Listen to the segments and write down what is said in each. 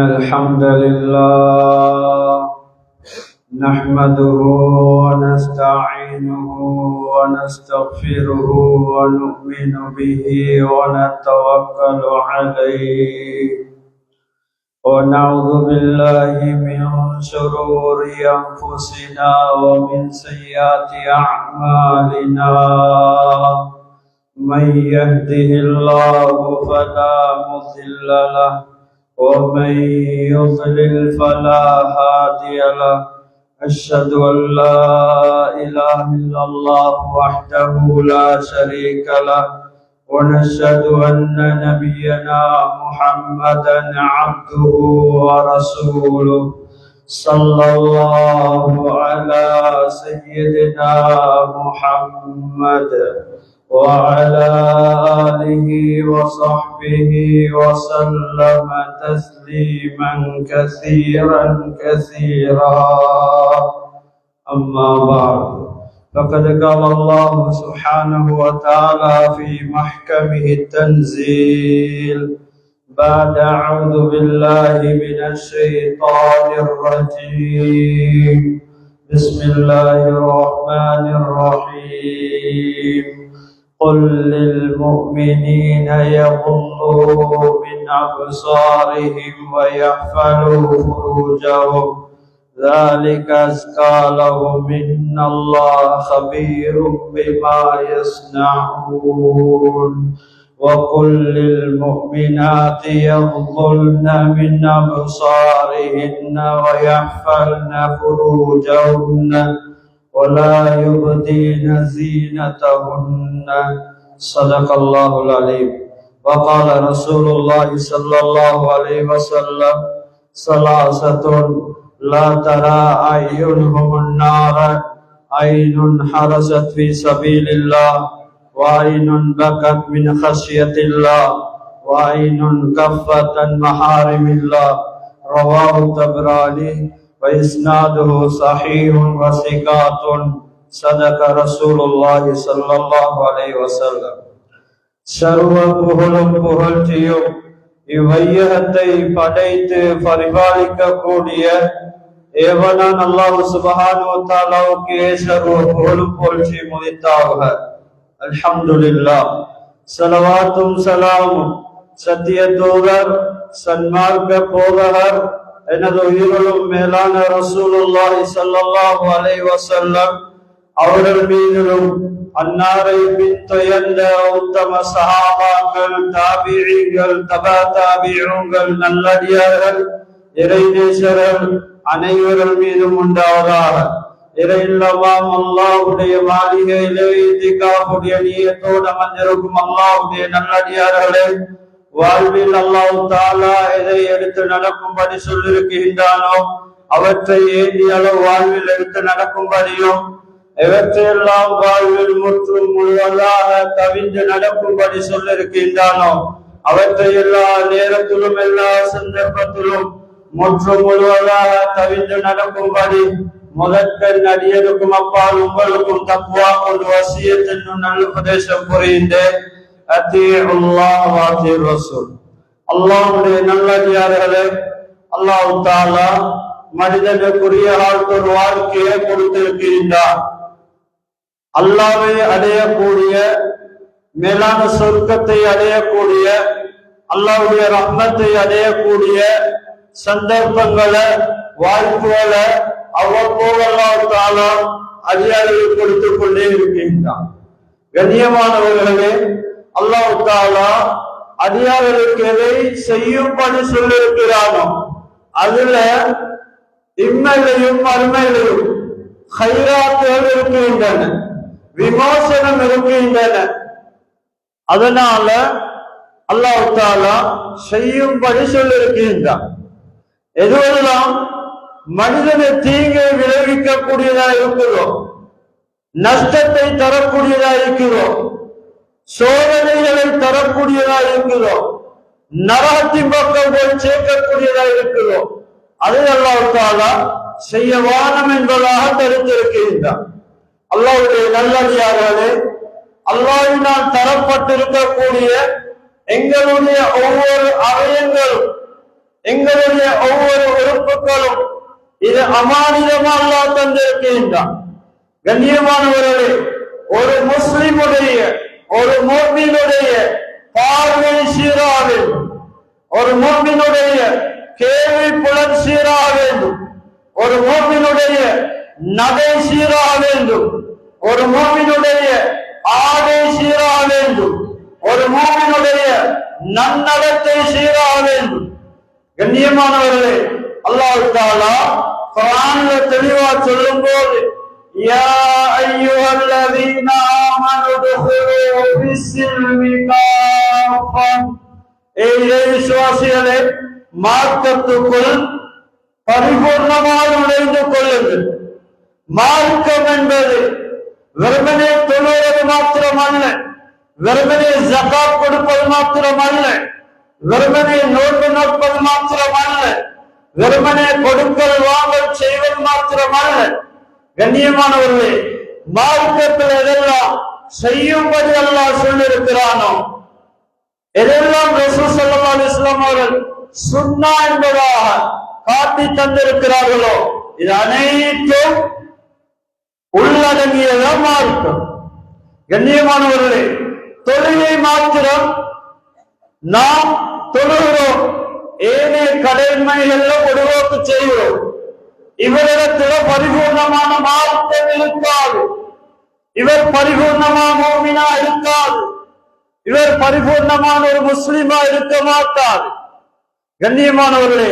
الحمد لله نحمده ونستعينه ونستغفره ونؤمن به ونتوكل عليه ونعوذ بالله من شرور أنفسنا ومن سيئات أعمالنا من يهده الله فلا مضل له ومن يضلل فلا هادي له أشهد أن لا إله إلا الله وحده لا شريك له ونشهد أن نبينا محمدا عبده ورسوله صلى الله على سيدنا محمد وعلى آله وصحبه وسلم تسليما كثيرا أما بعد فقد قال الله سبحانه وتعالى في محكمه التنزيل بعد أعوذ بالله من الشيطان الرجيم بسم الله الرحمن الرحيم قل للمؤمنين يغضوا من أبصارهم ويحفظوا فروجهم ذلك أزكى لهم إن الله خبير بما يصنعون وقل للمؤمنات يغضن من أبصارهن ويحفظن فروجهن ولا يبدين زينتهن صدق الله العليم وقال رسول الله صلى الله عليه وسلم ثلاثة لا ترى أعينهم النار عين حرست في سبيل الله وعين بكت من خشية الله وعين كفت عن محارم الله رواه الطبراني وإسناده صحيح وثقات صدق رسول الله صلى الله عليه وسلم சர்வ புகழும் புகழ்ச்சியும் இவ்வையகத்தை படைத்து பரிபாலிக்க கூடிய ஏவனான் அல்லாஹ் சுப்ஹானஹு வ தஆலாவுக்கே சர்வ புகழும் புகழ்ச்சி முடித்தாக. அல்ஹம்துலில்லாஹ். ஸலவாத்தும் ஸலாமும் சத்திய தூதர் சன்மார்க்க போதகர் எனது உயிரிலும் மேலான ரசூலுல்லாஹி ஸல்லல்லாஹு அலைஹி வஸல்லம் அவர்கள் மீதிலும் அன்னாரை பின்தொடர்ந்த உத்தம சஹாபாக்கள் தாபிஈன்கள் தபா தாபிஈன்கள் நல்லடியார்கள் இறைநேசர்கள் அனைவர்கள் மீதும் உண்டாவதாக. இறையில்லவாம் அல்லாஹ்வுடைய மாளிகையிலே இத்திகாஃபுடைய நியத்தோடு அமர்ந்திருக்கும் அல்லாஹ்வுடைய நல்லடியார்களே, வாழ்வில் அல்லாஹ் தஆலா எதை எடுத்து நடக்கும்படி சொல்லியிருக்கின்றானோ அவற்றை ஏந்திய அளவு வாழ்வில் எடுத்து நடக்கும்படியும் எவற்றையெல்லாம் வாழ்வில் முற்றும் முழுவதாக தவிர்த்து நடக்கும்படி சொல்லியிருக்கின்றானோ அவற்றை எல்லா நேரத்திலும் எல்லா சந்தர்ப்பத்திலும் முற்றும் முழுவதாக தவிர்த்து நடக்கும்படி முதற்கண் அடியனுக்கும் அப்பால் உங்களுக்கும் தக்வா கொண்டு வசியத் என்னும் நல்ல உபதேசம் புரிந்தேன். அல்லாஹ்வுடைய நல்லடியார்களே, அல்லாஹ் தஆலா மனிதனுக்குரிய ஒரு வாழ்க்கையை கொடுத்திருக்கின்றார். அல்லாஹ்வை அடையக்கூடிய மேலான சொர்க்கத்தை அடையக்கூடிய அல்லாஹ்வுடைய ரஹ்மத்தை அடையக்கூடிய சந்தர்ப்பங்களை வாய்ப்புகளை அவ்வப்போது அல்லாஹ் தஆலா அடியார்களுக்கு கொடுத்து கொண்டே இருக்கின்றான். கண்ணியமானவர்களே, அல்லாஹ் தஆலா அடியார்களுக்கு எதை செய்யும்படி சொல்லியிருக்கிறானோ அதுல இம்மையிலையும் மறுமையிலையும் கைராத்துகள் இருக்கின்றன, விமோசனம் இருக்கின்றன. அதனால அல்லாஹ் தஆலா செய்யும்படி சொல்லியிருக்கின்றான். எதுவெல்லாம் மனிதனை தீங்கை விளைவிக்கக்கூடியதா இருக்கிறோம், நஷ்டத்தை தரக்கூடியதா இருக்கிறோம், சோதனைகளை தரக்கூடியதா இருக்கிறோம், நரகத்தின் பக்கம் போய் சேர்க்கக்கூடியதா இருக்கிறோம், அதை அல்லாஹ் தஆலா செய்ய வானம் என்பதாக தெரிந்திருக்கின்றான். அல்லாஹ்வுடைய நல்லடியார்களே, அல்லாஹ்வினால் தரப்பட்டிருக்கக்கூடிய எங்களுடைய ஒவ்வொரு அவயங்களும் எங்களுடைய ஒவ்வொரு உறுப்புகளும் இது அமானிதமா அல்லாஹ் தந்திருக்கின்றான். கண்ணியமானவர்களே, ஒரு முஸ்லிமுடைய ஒரு முஃமினுடைய பார்வை சீராக வேண்டும், ஒரு முஃமினுடைய கேள்வி புலன் சீராக வேண்டும், ஒரு முஃமினுடைய நடை சீராக வேண்டும், ஒரு முஃமினுடைய ஆடை சீராக வேண்டும், ஒரு முஃமினுடைய நன்னடத்தை சீராக வேண்டும். கண்ணியமானவர்களே, அல்லாஹ் தஆலா குர்ஆன்ல தெளிவா சொல்லும்போது யா அய்யுஹல்லதீன ஆமனு துஹுலூ ஃபிஸ்ஸில்மி காஃபா, விசுவாசிகளே மார்க்கத்துக்குள் பரிபூர்ணமாக நுழைந்து கொள்ளுங்கள். மார்க்கம் என்பது வெறுமனே தொழுவது மாத்திரமல்ல, வெறுமனே ஜகாத் கொடுப்பது மாத்திரமல்ல, வெறுமனே நோன்பு நோற்பது மாத்திரமல்ல, வெறுமனே கொடுக்கல் வாங்கல் செய்வது மாத்திரமல்ல. கண்ணியமானவர்களே, மார்க்கத்தில் எதெல்லாம் செய்யும்படி அல்லாஹ் சொல்லியிருக்கிறானோ, எதெல்லாம் ரசூல் ஸல்லல்லாஹு அலைஹி வஸல்லம் அவர்கள் சுன்னா என்பதாக காட்டி தந்திருக்கிறார்களோ, இது அனைத்தும் உள்ளடங்கியதான் மார்க்கம். கண்ணியமானவர்களே, தொழுகை மாத்திரம் நாம் தொழுகிறோம், ஏனைய கடமைகள்ல பொதுவாக்கு செய்கிறோம். இவரிடத்துல பரிபூர்ணமான மார்க்கம் இருக்காது, இவர் பரிபூர்ணமான மூமினா இருக்காது, இவர் பரிபூர்ணமான ஒரு முஸ்லிமா இருக்க மாட்டார். கண்ணியமானவர்களே,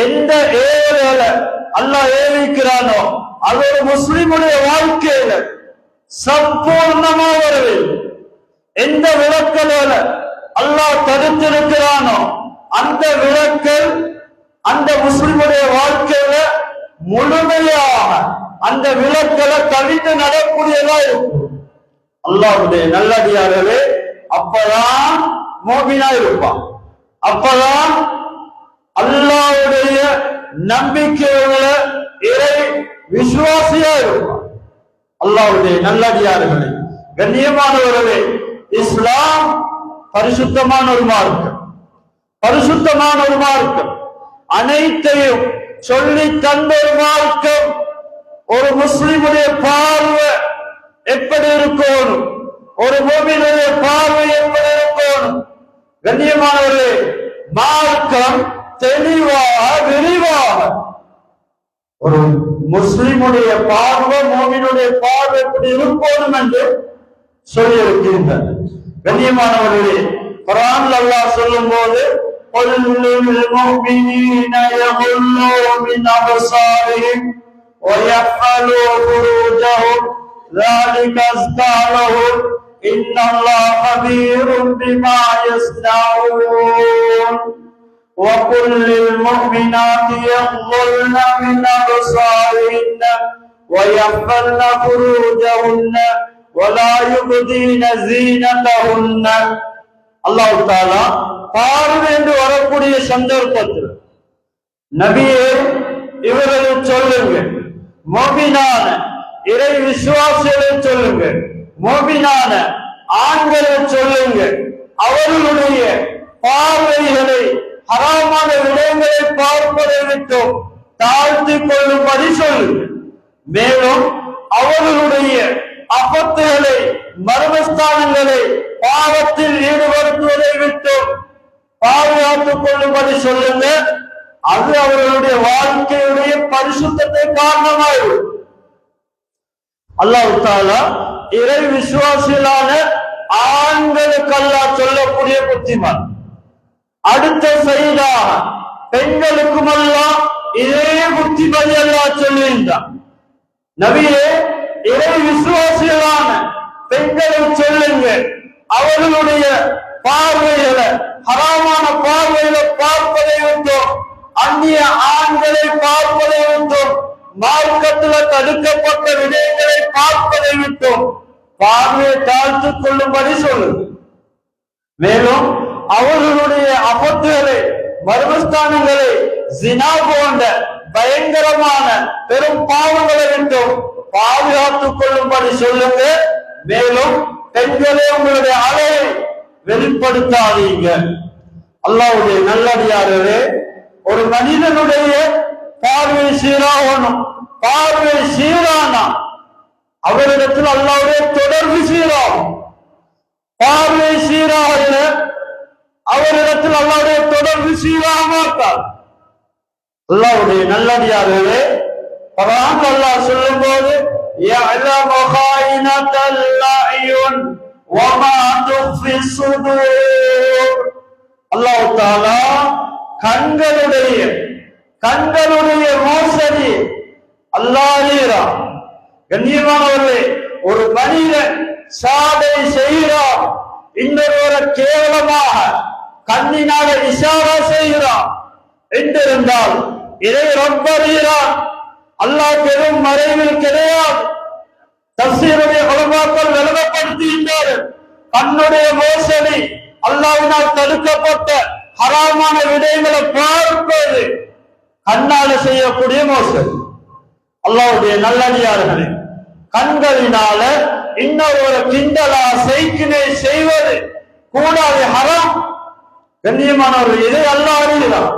எந்த ஏழைகளை அல்லாஹ் ஏவிக்கிறானோ அது ஒரு முஸ்லிமுடைய வாழ்க்கையில சம்பூர்ணமா வருது. எந்த விளக்கல அல்லாஹ் தடுத்திருக்கிறானோ அந்த விளக்கல் அந்த முஸ்லிமுடைய வாழ்க்கையில முழுமையாக அந்த விளக்கலை தவிர்த்து நடக்கூடியதா இருக்கும். அல்லாஹ்வுடைய நல்லடியார்களே, அப்பதான் மோமினா இருப்பான், அப்பதான் அல்லாஹ்வுடைய நம்பிக்கையுள்ள இறை விசுவாசியா இருப்பான். அல்லாஹ்வுடைய நல்லடியார்களே, கண்ணியமானவர்களே, இஸ்லாம் பரிசுத்தமான ஒரு மார்க்கம், பரிசுத்தமான ஒரு மார்க்கம், அனைத்தையும் சொல்லி தந்த ஒரு மார்க்கம். ஒரு முஸ்லிமுடைய பார்வை எப்படி இருக்கணும், ஒரு முஃமினுடைய பார்வை எப்படி இருக்கணும். கண்ணியமானவர்களே, மார்க்கம் தெளிவாக விரிவாக ஒரு முஸ்லிமுடைய பார்வை முஃமினுடைய பார்வை எப்படி இருக்கணும் என்று சொல்லி இருக்கின்றது. கண்ணியமானவர்களே, குர்ஆன்ல அல்லாஹ் சொல்லும் போது قل للمؤمنين يغضوا من أبصارهم ويحفظوا فروجهم ذلك أزكى لهم إن الله خبير بما يصنعون وقل للمؤمنات يغضن من أبصارهن ويحفظن فروجهن ولا يبدين زينتهن. அல்லாஹ் தஆலா பார்வை என்று வரக்கூடிய சந்தர்ப்பத்தில் நபியே இவர்களை சொல்லுங்க, மோபினான இறை விசுவாசிகளை சொல்லுங்க, மோபினான ஆண்களை சொல்லுங்க, அவர்களுடைய பார்வைகளை ஹராமான விடயங்களை பார்ப்பதை விட்டும் தாழ்த்திக் கொள்ளும்படி சொல்லுங்க. மேலும் அவர்களுடைய அபத்துகளை மர்மஸ்தானங்களை பாவத்தில் ஈடுபடுத்துவதை விட்டும் பாதுகாத்துக் கொள்ளும்படி சொல்லுங்க. அது அவர்களுடைய வாழ்க்கையுடைய பரிசுத்தத்தை காரணமாகும். அல்லாஹ் தஆலா இறை விசுவாசிகளான ஆண்களுக்கு அல்லாஹ் சொல்லக்கூடிய புத்திமான். அடுத்த செய்தாக பெண்களுக்கும் அல்லாஹ் இதே புத்திமதி அல்லாஹ் சொல்லுகின்றான். நபியே, இறை விசுவாசிகளான பெண்களை சொல்லுங்க, அவர்களுடைய பார்வைகளை ஹராமான பார்வைகளை பார்ப்பதை விட்டோம், அந்நிய ஆண்களை பார்ப்பதை விட்டோம், மார்க்கத்தில் தடுக்கப்பட்ட விடயங்களை பார்ப்பதை விட்டோம் பார்வையை தாழ்த்துக் கொள்ளும்படி சொல்லுங்க. மேலும் அவர்களுடைய அபத்துகளை மர்மஸ்தானங்களை ஜினா போன்ற பயங்கரமான பெரும் பாவங்களை விட்டும் பாதுகாத்துக் கொள்ளும்படி சொல்லுங்க. மேலும் பெண்களே, உங்களுடைய அழகை வெளிப்படுத்தாதீங்க. அல்லாஹ்வுடைய நல்லடியார்களே, ஒரு மனிதனுடைய பார்வை சீராகணும். பார்வை சீரானா அவரிடத்தில் அல்லாஹ்வுடைய தொடர்பு சீராகும். பார்வை சீராக அவரிடத்தில் அல்லாஹ்வுடைய தொடர்பு சீராக மாட்டார். அல்லாஹ்வுடைய நல்லடியார்களே, குர்ஆன் அல்லாஹ் சொல்லும்போது யஅலமு காயினத்தல் அயுன் வமா துஃபி சுதூர், அல்லாஹ் தஆலா கண்களுடைய மோசடி அல்லாஹ் அறிகிறான். கண்ணியமானவர்களே, ஒரு மனிதன் சாதை செய்கிறான், இன்னொருவரை கேவலமாக கண்ணினால இஷாரா செய்கிறான் என்றிருந்தால் இதை ரப்ப அறிகிறான். அல்லாஹ் பெரும் மறைவில் கிடையாது. தஃசீருடைய உலமாக்கள் விளங்கப்படுத்துகின்றார்கள், கண்ணுடைய மோசடி அல்லாஹ்வினால் தடுக்கப்பட்ட ஹராமான விடயங்களை பார்ப்பது கண்ணால செய்யக்கூடிய மோசடி. அல்லாஹ்வுடைய நல்லடியார்களே, கண்களினால இன்னொரு கிண்டலா செய்கினை செய்வது கூடாது, ஹராம். கண்ணியமானவர்கள், இதை அல்லாஹ் அறிகிறான்.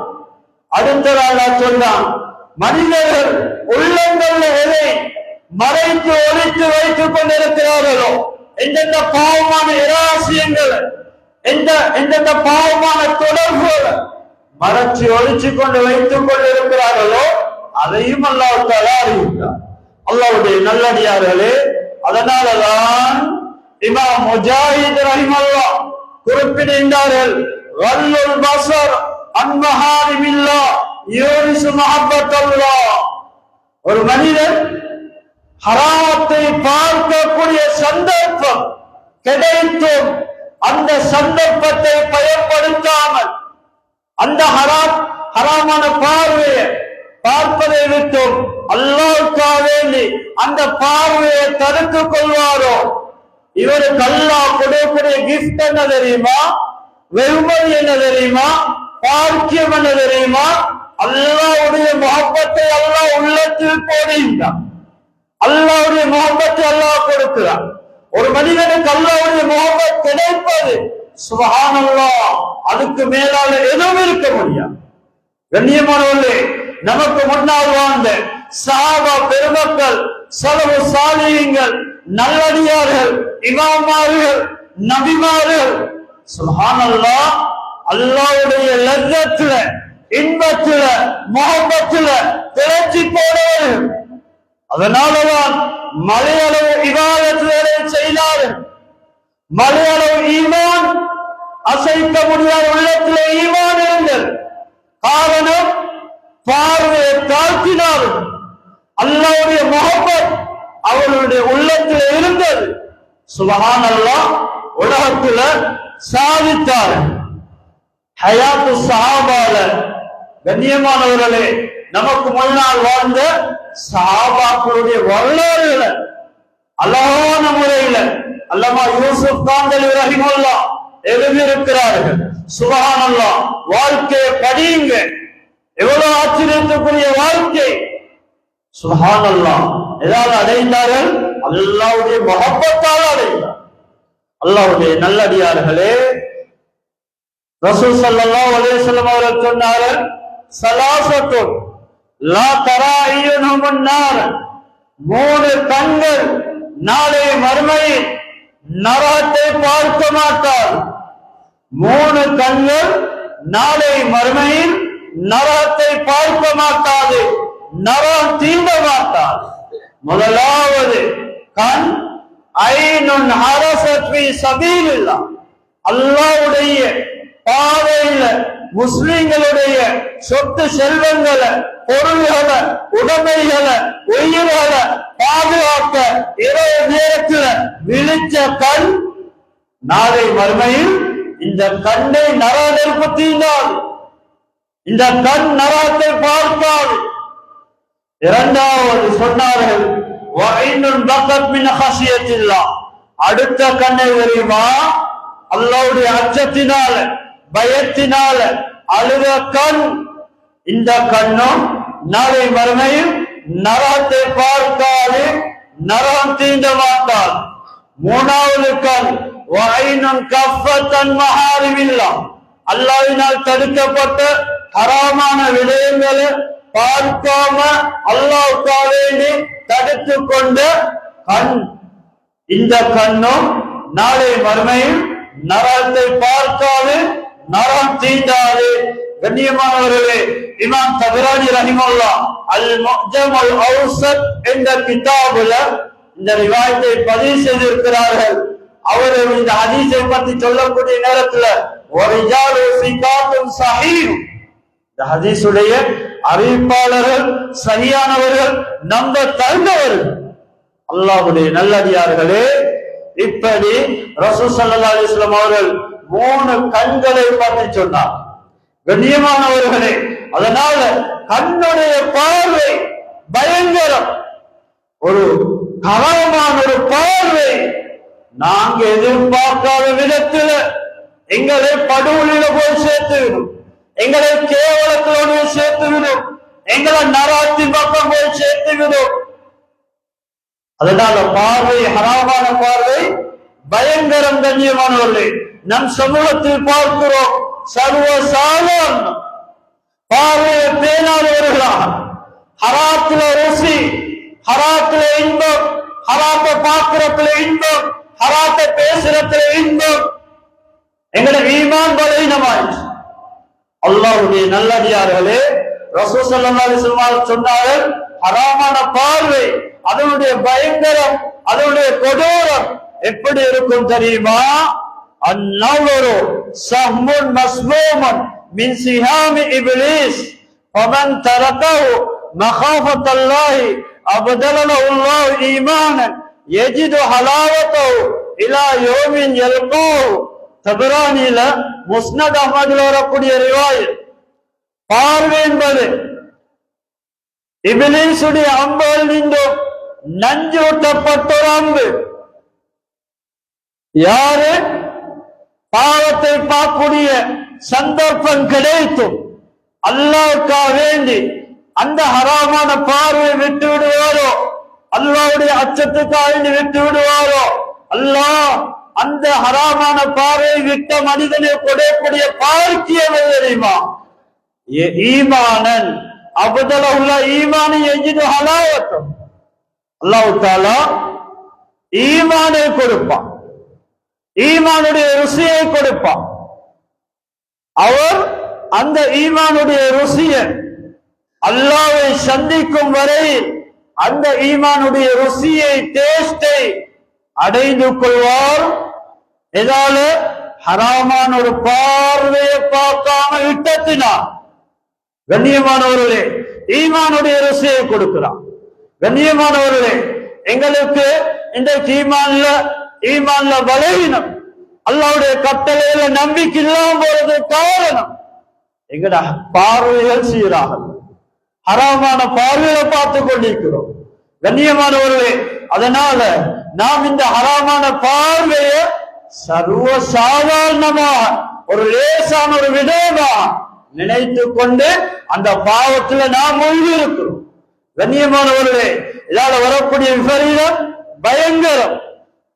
அடுத்ததாக சொன்னான், மனிதர்கள் உள்ளங்கள்ல எதை மறைத்து ஒழித்து வைத்துக் கொண்டிருக்கிறார்களோ, எந்தெந்த பாவமான இரகசியங்கள், எந்தெந்த பாவமான தொடர்புகளை மறைச்சு ஒழிச்சு கொண்டு வைத்துக் கொண்டிருக்கிறார்களோ அதையும் அல்லாஹ் தஆலா அறிவித்தார். அல்லாஹ்வுடைய நல்லடியார்களே, அதனாலதான் இமாம் முஜாஹித் ரஹிமல்லாஹ் குறிப்பிடுகின்றார்கள், வல்லுல் பஸர் அன் மஹாரிமில்லாஹ் யூரிசு மஹப்பத்தல்லாஹ். ஒரு மனிதன் ஹராத்தை பார்க்கக்கூடிய சந்தர்ப்பம் கிடைத்தும் அந்த சந்தர்ப்பத்தை பயன்படுத்தாமல் அந்த ஹராமான பார்வையை பார்ப்பதை விட்டும் அல்லாஹ்வுக்காக வேண்டி அந்த பார்வையை தடுத்துக் கொள்வாரோ, இவருக்கு அல்லாஹ் கொடுக்கக்கூடிய கிஃப்ட் என்ன தெரியுமா? வெகுமதி என்ன தெரியுமா? பாக்கியம் என்ன தெரியுமா? அல்லாஹ்வுடைய முஹப்பத்தை அல்லாஹ் உள்ளத்தில் போடுகின்றான். அல்லாஹ்வுடைய முஹப்பத்தை அல்லாஹ் கொடுக்கிறான். ஒரு மனிதனுக்கு அல்லாஹ்வுடைய முஹப்பத் கிடைப்பது சுப்ஹானல்லாஹ், அதுக்கு மேலால எதுவும் இருக்க முடியாது. கண்ணியமானவர்களே, நமக்கு முன்னால் வாழ்ந்த சஹாபா பெருமக்கள், ஸலஃபு ஸாலிஹீன்கள், நல்லடியார்கள், இமாமார்கள், நபிமார்கள், சுப்ஹானல்லாஹ், அல்லாஹ்வுடைய லஸ்ஸத்துல, இன்பத்துல, முஹப்பத்துல திளைச்சி போனவர்கள். அதனாலதான் மலையளவு இபாதத்துகளை செய்தார்கள். மலையளவு ஈமான் அசைக்க முடியாத உள்ளத்திலே ஈமான் இருந்தது. காரணம், பார்வையை தாழ்த்தினார்கள். அல்லாஹ்வுடைய முஹப்பத் அவர்களுடைய உள்ளத்தில் இருந்தது. சுப்ஹானல்லாஹ், உலகத்துல சாதித்தார்கள். ஹயாத்து சஹாபால கண்ணியமானவர்களே, நமக்கு முன்னால் வாழ்ந்த சஹாபாக்களுடைய வரலாறுகளை அழகான முறையில அல்லமா யூசுப் காந்தலி ரஹிமல்லாஹ் எழுதியிருக்கிறார்கள். சுப்ஹானல்லாஹ், வாழ்க்கையை படியுங்க, எவ்வளவு ஆச்சரியத்துக்குரிய வாழ்க்கை. சுப்ஹானல்லாஹ், எதாவது அடைந்தார்கள்? அல்லாஹ்வுடைய முஹப்பத்தால் அடைந்தார். அல்லாஹ்வுடைய நல்லடியார்களே, ரசூல் ஸல்லல்லாஹு அலைஹி வஸல்லம் அவர்கள் சொன்னார்கள், ஸலாஸத்துன் லா தரா அய்யுன்ஹுமுன் நார், மூணு கண்கள் நாளை மறுமையில் நரகத்தை பார்க்க மாட்டார். மூணு கண்கள் நாளை மறுமையில் நரகத்தை பார்க்க மாட்டாது, நரகம் தீண்ட மாட்டார். முதலாவது கண் ஐனுன் ஹரஸத் ஃபீ ஸபீலில்லாஹ், அல்லாஹ்வுடைய பாதையில முஸ்லிம்களுடைய சொத்து செல்வங்களை, பொருள்களை, உடைமைகளை, உயிர்களை பாதுகாக்க இரவு நேரத்தில் விழிச்ச கண் நாளை மறுமையில் இந்த கண்ணை நரகத்தை தீண்டாது, இந்த கண் நரகத்தை பார்க்காது. இரண்டாவது சொன்னார்கள், வஐனுன் பக்கத் மின் ஹஸியத்தில்லாஹ், அடுத்த கண்ணை தெரியுமா? அல்லாஹ்வுடைய அச்சத்தினால, பயத்தினால அழுத கண். இந்த கண்ணும் நாளை மறுமையில் நரகத்தை பார்க்காது, நரகம் தீண்ட மாட்டாது. மூணாவது கண் வஐனுன் கஃபத்தன் மஹாரிமில்லாஹ், அல்லாஹ்வினால் தடுக்கப்பட்ட ஹராமான விடயங்களை பார்க்காம அல்லாஹ்வுக்காக வேண்டி தடுத்து கொண்ட கண், இந்த கண்ணும் நாளை மறுமையில் நரகத்தை பார்க்காது, நரம் தீண்டாது. கண்ணியமானவர்களே, இமாம் தபரானி ரஹிமஹுல்லாஹ் அல் முஅஜம் அல் அவ்ஸத் என்ற கிதாபுல இந்த ரிவாயத்தை பதிவு செய்திருக்கிறார்கள். அவர்கள் இந்த ஹதீஸை பற்றி சொல்லக்கூடிய நேரத்துல வரிஜாலு சிகாத்துன் ஸஹீஹ், இந்த ஹதீஸுடைய அறிவிப்பாளர்கள் சரியானவர்கள், நம்ப தகுந்தவர்கள். அல்லாஹ்வுடைய நல்லடியார்களே, இப்படி ரசூல் ஸல்லல்லாஹு அலைஹி வஸல்லம் அவர்கள் 3 கண்களை பற்றி சொன்னார். கண்ணியமானவர்களே, அதனால கண்ணுடைய பார்வை பயங்கரம், ஒரு கரமான ஒரு பார்வை. நாங்க எதிர்பார்க்காத விதத்தில் எங்களை படுகொலில போய் சேர்த்துவிடும், எங்களை கேவலத்தோடு சேர்த்துவிடும், எங்களை நரகத்தின் பக்கம் போய் சேர்த்துவிடும். அதனால பார்வை, ஹராமான பார்வை பயங்கரம். கண்ணியமானவர்களே, நம் சமூகத்தில் பார்க்கிறோம், சர்வ சாதாரண பார்வையை பேணாதவர்களாக, ஹராத்துல ருசி, ஹராத்துல இன்பம், ஹராத்த பார்க்கிறதுல இன்பம், ஹராத்த பேசுறதுல இன்பம். எங்களுடைய ஈமான் பலவீனமாயிற்று. அல்லாஹ்வுடைய நல்லடியார்களே, ரசூல் ஸல்லல்லாஹு அலைஹி வஸல்லம் சொன்னார்கள், ஹராமான பார்வை அதனுடைய பயங்கரம், அதனுடைய கொடூரம் எப்படி இருக்கும் தெரியுமா? அந்நவரு சஹ்முன் மஸ்மூமன் மின் சிஹாமி இப்லீஸ் ஃபமன் தரகஹு மகாஃபத்தல்லாஹி அபதலஹு அல்லாஹு ஈமானன் யஜிது ஹலாவத்தஹு இலா யௌமின் யல்கூஹு. தபரானில முஸ்னத் அஹ்மதுல வரக்கூடிய ரிவாயத். பார்வை என்பது இப்லீசுடைய அம்புகள் நின்று நஞ்சூட்டப்பட்ட ஒரு அம்பு. யாரு பாவத்தை பார்க்கக்கூடிய சந்தர்ப்பம் கிடைத்தும் அல்லாஹ்வுக்காக வேண்டி அந்த ஹராமான பார்வை விட்டு விடுவாரோ, அல்லாஹ்வுடைய அச்சத்துக்காக வேண்டி விட்டு விடுவாரோ, அல்லாஹ் அந்த ஹராமான பார்வை விட்ட மனிதனை கொடுக்கக்கூடிய பாக்கியம் தெரியுமா? ஈமானன் அபதலஹு ஈமானி யஜிது ஹலாவத்தஹு. அல்லாஹ் தஆலா ஈமானை கொடுப்பான், ஈமானுடைய ருசியை கொடுப்பான். அவர் அந்த ஈமானுடைய ருசியை அல்லாஹ்வை சந்திக்கும் வரை அந்த ஈமானுடைய ருசியை, டேஸ்டை அடைந்து கொள்வார். எதால? ஹராமான ஒரு பார்வையை பார்க்காம விட்டத்தினார். கண்ணியமானவர்களே, ஈமானுடைய ருசியை கொடுக்கிறான். கண்ணியமானவர்களே, எங்களுக்கு இந்த ஈமான்ல பலவீனம், அல்லாஹ்வுடைய கட்டளையில நம்பிக்கை இல்லாம போறது காரணம் எங்கட பார்வைகள் சீராக ஹராமான பார்வையை பார்த்து கொண்டிருக்கிறோம். கண்ணியமானவர்களே, அதனால நாம் இந்த ஹராமான பார்வையை சர்வ சாதாரணமாக ஒரு லேசான ஒரு விடயமா நினைத்து கொண்டு அந்த பாவத்துல நாம் மூழ்கி இருக்கிறோம். கண்ணியமானவர்களே, இதால வரக்கூடிய விபரீதம் பயங்கரம்.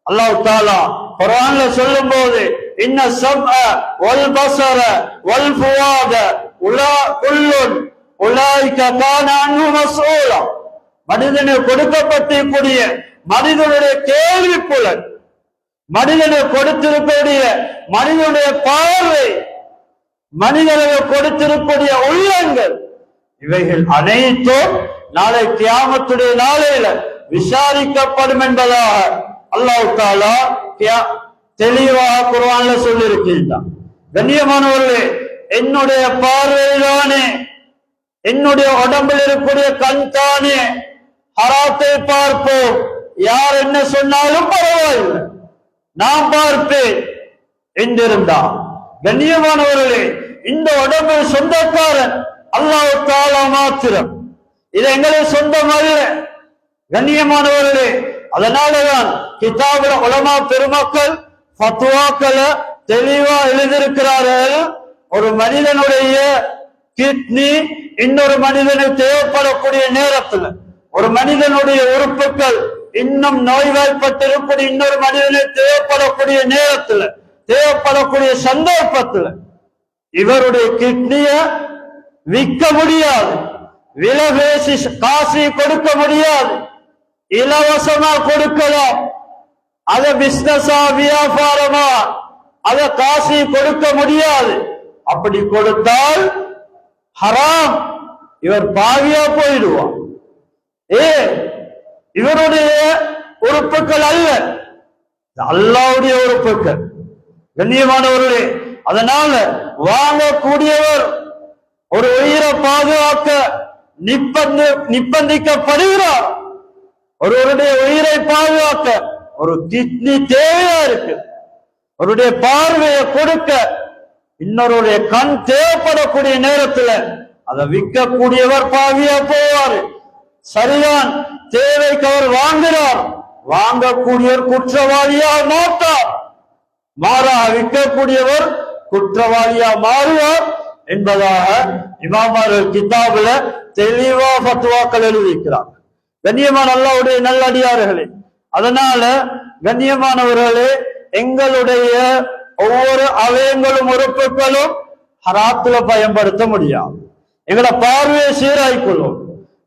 அல்லாஹ் தஆலா குர்ஆன்ல சொல்லும் போது இன்ன ஸம்அ வல் பஸர வல் ஃபுஆத குல்லுன் உலாயிக கான அன்ஹு மஸ்ஊலா. மனிதனுக்கு கொடுக்கப்பட்டிருக்கூடிய மனிதனுடைய கேள்வி புலன், மனிதனுக்கு கொடுத்திருக்கக்கூடிய மனிதனுடைய பார்வை, மனிதனுக்கு கொடுத்திருக்கக்கூடிய உள்ளங்கள், இவைகள் அனைத்தும் நாளை கியாமத்துடைய நாளையில விசாரிக்கப்படும் என்பதாக அல்லாஹ் தஆலா தெளிவாக குர்ஆன்ல சொல்லி இருக்கின்றான். கண்ணியமானவர்களே, என்னுடைய பார்வையிலானே, என்னுடைய உடம்பில் இருக்கக்கூடிய கண் தானே ஹராத்தை பார்ப்போம். யார் என்ன சொன்னாலும் பரவாயில்லை, நான் பார்ப்பேன் என்றிருந்தார். கண்ணியமானவர்களே, இந்த உடம்பு சொந்தக்காரன் அல்லாஹ் தஆலா மாத்திரம், இது எங்களுக்கு சொந்தம் அல்ல. கண்ணியமானவர்களே, அதனாலதான் கிதாபுல உலமா பெருமக்கள் ஃபத்வாக்களை தெளிவா எழுதியிருக்கிறார்கள். ஒரு மனிதனுடைய கிட்னி இன்னொரு மனிதனுக்கு தேவைப்படக்கூடிய நேரத்தில், ஒரு மனிதனுடைய உறுப்புகள் இன்னும் நோய்வாய்ப்பட்டிருக்கூடிய இன்னொரு மனிதனுக்கு தேவைப்படக்கூடிய நேரத்தில், தேவைப்படக்கூடிய சந்தர்ப்பத்தில் இவருடைய கிட்னிய விற்க முடியாது, விலை பேசி காசு கொடுக்க முடியாது, இலவசமா கொடுக்கலாம். அத பிசினஸா வியாபாரமா அத காசு கொடுக்க முடியாது. அப்படி கொடுத்தால் ஹராம், இவர் பாவியா போயிடுவார். இவருடைய உறுப்புகள் அல்ல, அல்லாஹ்வுடைய உறுப்புகள். கண்ணியமானவர்களே, அதனால வாங்கக்கூடியவர் ஒரு உயிரை பாதுகாக்க நிர்பந்திக்கப்படுகிறார். ஒருவருடைய உயிரை பாதுகாக்க ஒரு கிட்னி தேவையா இருக்கு, அவருடைய பார்வையை கொடுக்க இன்னொருடைய கண் தேவைப்படக்கூடிய நேரத்துல அதை விற்கக்கூடியவர் பாவியா போவார். சரிதான், தேவைக்கு அவர் வாங்குகிறார், வாங்கக்கூடியவர் குற்றவாளியா மாட்டார், மாறாக விற்கக்கூடியவர் குற்றவாளியா மாறுவார் என்பதாக இமாமார்கள் கிதாபுல தெளிவா ஃபத்வாக்கள் எழுதியிருக்கிறார். கண்ணியமான அல்லாஹ்வுடைய நல்லடியார்களே, அதனால கண்ணியமானவர்களே, எங்களுடைய ஒவ்வொரு அவயங்களும் உறுப்புகளும் ஹராத்துல பயன்படுத்த முடியாது. எங்களை பார்வையை சீராய்க்கொள்ளும்.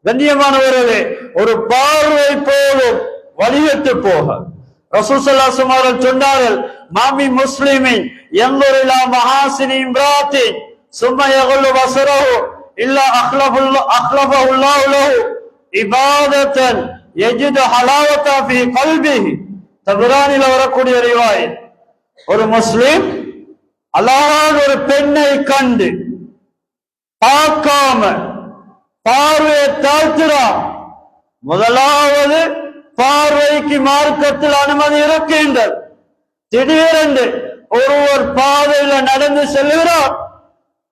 கண்ணியமானவர்களே, ஒரு பார்வை போலும் வழிகட்டு போக ரசூல் ஸல்லல்லாஹு அலைஹி வஸல்லம் சொன்னார்கள், மாமி முஸ்லிமின் யன்துரு இலா மஹாசினி இம்ராத்தின் சும்ம யகுல்லு பஸரஹு இல்லா அக்லஃபஹு அல்லாஹு லஹு இபாதத்தன் யஜிது ஹலாவத ஃபீ கல்பிஹி. தபரானில வரக்கூடிய ரிவாயத், ஒரு முஸ்லிம் அழகான ஒரு பெண்ணை கண்டு பார்க்காம பார்வையை தாழ்த்துறான். முதலாவது பார்வைக்கு மார்க்கத்தில் அனுமதி இருக்கின்றது. திடீரென்று ஒருவர் பாதையில நடந்து செல்கிறார்,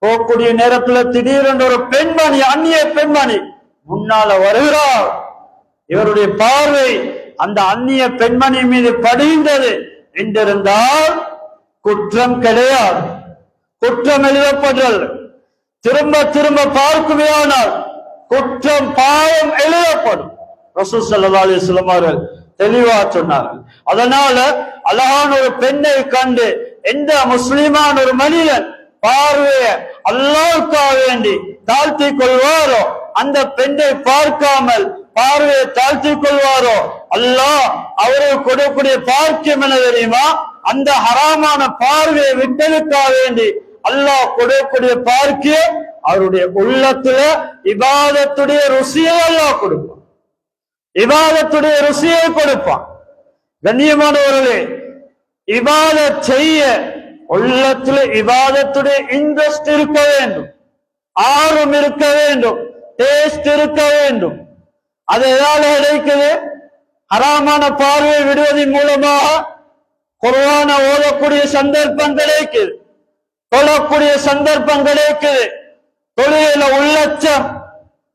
போகக்கூடிய நேரத்தில் திடீரென்று ஒரு பெண்மணி, அந்நிய பெண்மணி முன்னால வருகிறார். இவருடைய பார்வை அந்த அந்நிய பெண்மணி மீது படுகின்றது என்றிருந்தால் குற்றம் கிடையாது, குற்றம் எழுதப்படுறது. திரும்ப திரும்ப பார்க்குமையானால் குற்றம் பாவம் எழுதப்படும். ரசூல் ஸல்லல்லாஹு அலைஹி வஸல்லம் அவர்கள் தெளிவா சொன்னார்கள். அதனால அழகான ஒரு பெண்ணை கண்டு எந்த முஸ்லிமான ஒரு மனிதன் பார்வையை அல்லாஹ்வுக்காக வேண்டி தாழ்த்தி கொள்வாரோ, அந்த பெண்ணை பார்க்காமல் பார்வையை தாழ்த்தி கொள்வாரோ, அல்லாஹ் அவருக்கு கொடுக்கக்கூடிய பாக்கியம் என்ன தெரியுமா? அந்த ஹராமான பார்வையை விட்டதுக்காக வேண்டி அல்லாஹ் கொடுக்கக்கூடிய பாக்கியம் அவருடைய உள்ளத்துல இபாதத்துடைய ருசியை அல்லாஹ் கொடுப்பான், இபாதத்துடைய ருசியை கொடுப்பான். கண்ணியமானவர்களே, இபாதத் செய்ய உள்ளத்துல இபாதத்துடைய இன்ட்ரெஸ்ட் இருக்க வேண்டும், ஆர்வம் இருக்க வேண்டும், டேஸ்ட் இருக்க வேண்டும். அது எதால கிடைக்குது? ஹராமான பார்வை விடுவதன் மூலமாக குர்ஆனை ஓதக்கூடிய சந்தர்ப்பம் கிடைக்குது, தொழக்கூடிய சந்தர்ப்பம் கிடைக்குது, தொழுகையில உள்ளச்சம்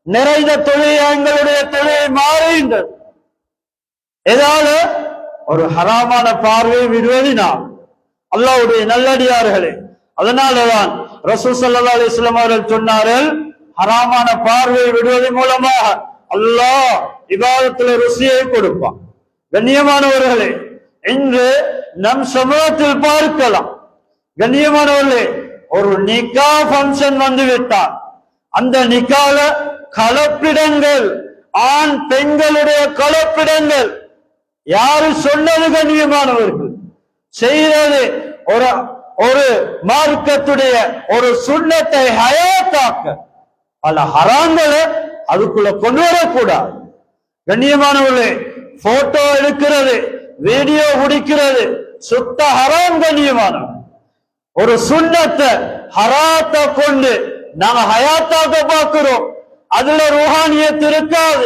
நிறைந்த தொழுகை எங்களுடைய தொழுகை மாறுகின்றது. எதால? ஒரு ஹராமான பார்வை விடுவதினால். அல்லாஹ்வுடைய நல்லடியார்களே, அதனாலதான் ரசூல் ஸல்லல்லாஹு அலைஹி வஸல்லம் அவர்கள் சொன்னார்கள், ஹராமான பார்வை விடுவதன் மூலமாக அல்லாஹ் இபாதத்துல ருசியை கொடுப்பான். கண்ணியமானவர்களே, இன்று நம் சமூகத்தில் பார்க்கலாம். கண்ணியமானவர்களே, ஒரு நிக்கா ஃபங்க்ஷன் வந்து விட்டார், அந்த நிக்கால கலப்பிடங்கள், ஆண் பெண்களுடைய கலப்பிடங்கள் யாரு சொன்னது? கண்ணியமானவர்கள் செய்தது ஒரு மார்க்கத்துடைய ஒரு சுன்னத்தை ஹயாத்தாக்க பல ஹராம்களை அதுக்குள்ள கொண்டு வரக்கூடாது. கண்ணியமானவர்களே, போட்டோ எடுக்கிறது, வீடியோ பிடிக்கிறது சுத்த ஹராம். கண்ணியமானவர்கள், ஒரு சுன்னத்தை ஹராத்தை கொண்டு நாங்க ஹயாத்தாக்க பார்க்கிறோம். அதுல ரூஹானியத் இருக்காது,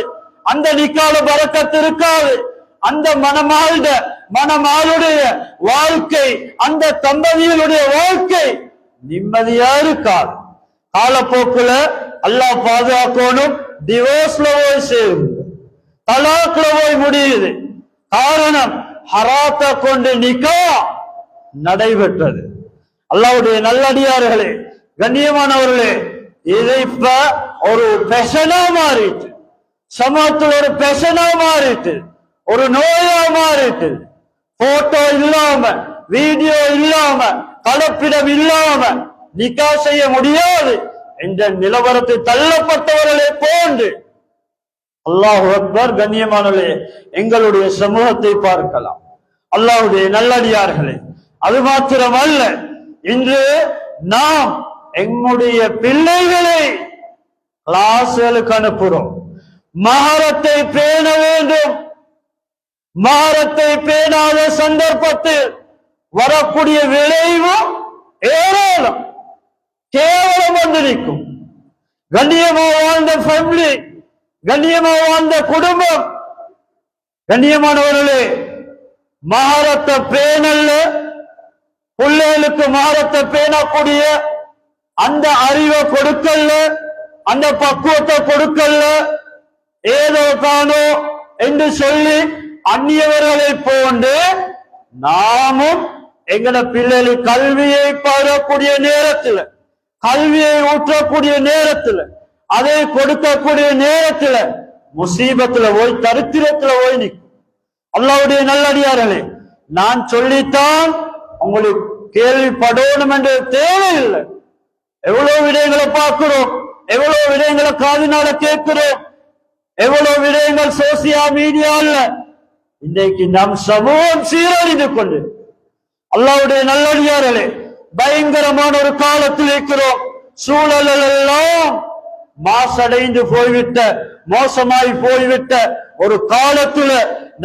அந்த நிக்கால பரக்கத் இருக்காது, அந்த மணமாளுடைய வாழ்க்கை, அந்த தம்பதிகளுடைய வாழ்க்கை நிம்மதியா இருக்காது. காலப்போக்குல அல்லாஹ் பாதுகாக்கணும், டிவோர்ஸ்ல போய் சேரும், தலாக்ல போய் முடியுது. காரணம் ஹராத்தை கொண்டு நிக்கா நடைபெற்றது. அல்லாஹ்வுடைய நல்லடியார்களே, கண்ணியமானவர்களே, இது இப்ப ஒரு பெஷனா மாறிட்டு, சமூகத்தில் ஒரு பெஷனா மாறிட்டு, ஒரு நோயா மாறிட்டு. போட்டோ இல்லாம, வீடியோ இல்லாம, கலப்பிடம் இல்லாம நிக்கா செய்ய முடியாது என்ற நிலவரத்தை தள்ளப்பட்டவர்களை போன்று. அல்லாஹு அக்பர். கண்ணியமானவர்களே, எங்களுடைய சமூகத்தை பார்க்கலாம். அல்லாஹ்வுடைய நல்லடியார்களே, அது மாத்திரமல்ல, இன்று நாம் எங்களுடைய பிள்ளைகளை கிளாஸ்களுக்கு அனுப்புகிறோம். மஹரத்தை பேண வேண்டும். மஹரத்தை பேணாத சந்தர்ப்பத்தில் வரக்கூடிய விளைவு ஏராளம், கேவலம் வந்திருக்கும். கண்ணியமாக வாழ்ந்த ஃபேமிலி, கண்ணியமாக வாழ்ந்த குடும்பம், கண்ணியமானவர்களே, மஹரத்தை பேணல்ல, பிள்ளைகளுக்கு மஹரத்தை பேணக்கூடிய அந்த அறிவை கொடுக்கல, அந்த பக்குவத்தை கொடுக்கல, ஏதோ தானோ என்று சொல்லி அந்நியவர்களை போன்று நாமும் எங்கட பிள்ளைகள் கல்வியை பெறக்கூடிய நேரத்தில், கல்வியை ஊற்றக்கூடிய நேரத்தில், அதை கொடுக்கக்கூடிய நேரத்தில் முசீபத்துல போய் தரித்திரத்துல போய் நிற்கும். அல்லாஹ்வுடைய நல்லடியார்களே, நான் சொல்லித்தான் உங்களுக்கு கேள்விப்படணும் என்ற தேவையில்லை. எவ்வளவு விடயங்களை பார்க்கிறோம், எவ்வளவு விடயங்களை காதினால கேட்கிறோம், எவ்வளவு விடயங்கள் சோசியல் மீடியால இன்றைக்கு நம் சமூகம் சீரழிந்து கொண்டு. அல்லாஹ்வுடைய நல்லடியார்களே, பயங்கரமான ஒரு காலத்தில் இருக்கிறோம். சூழல் எல்லாம் மாசடைந்து போய்விட்ட, மோசமாய் போய்விட்ட ஒரு காலத்துல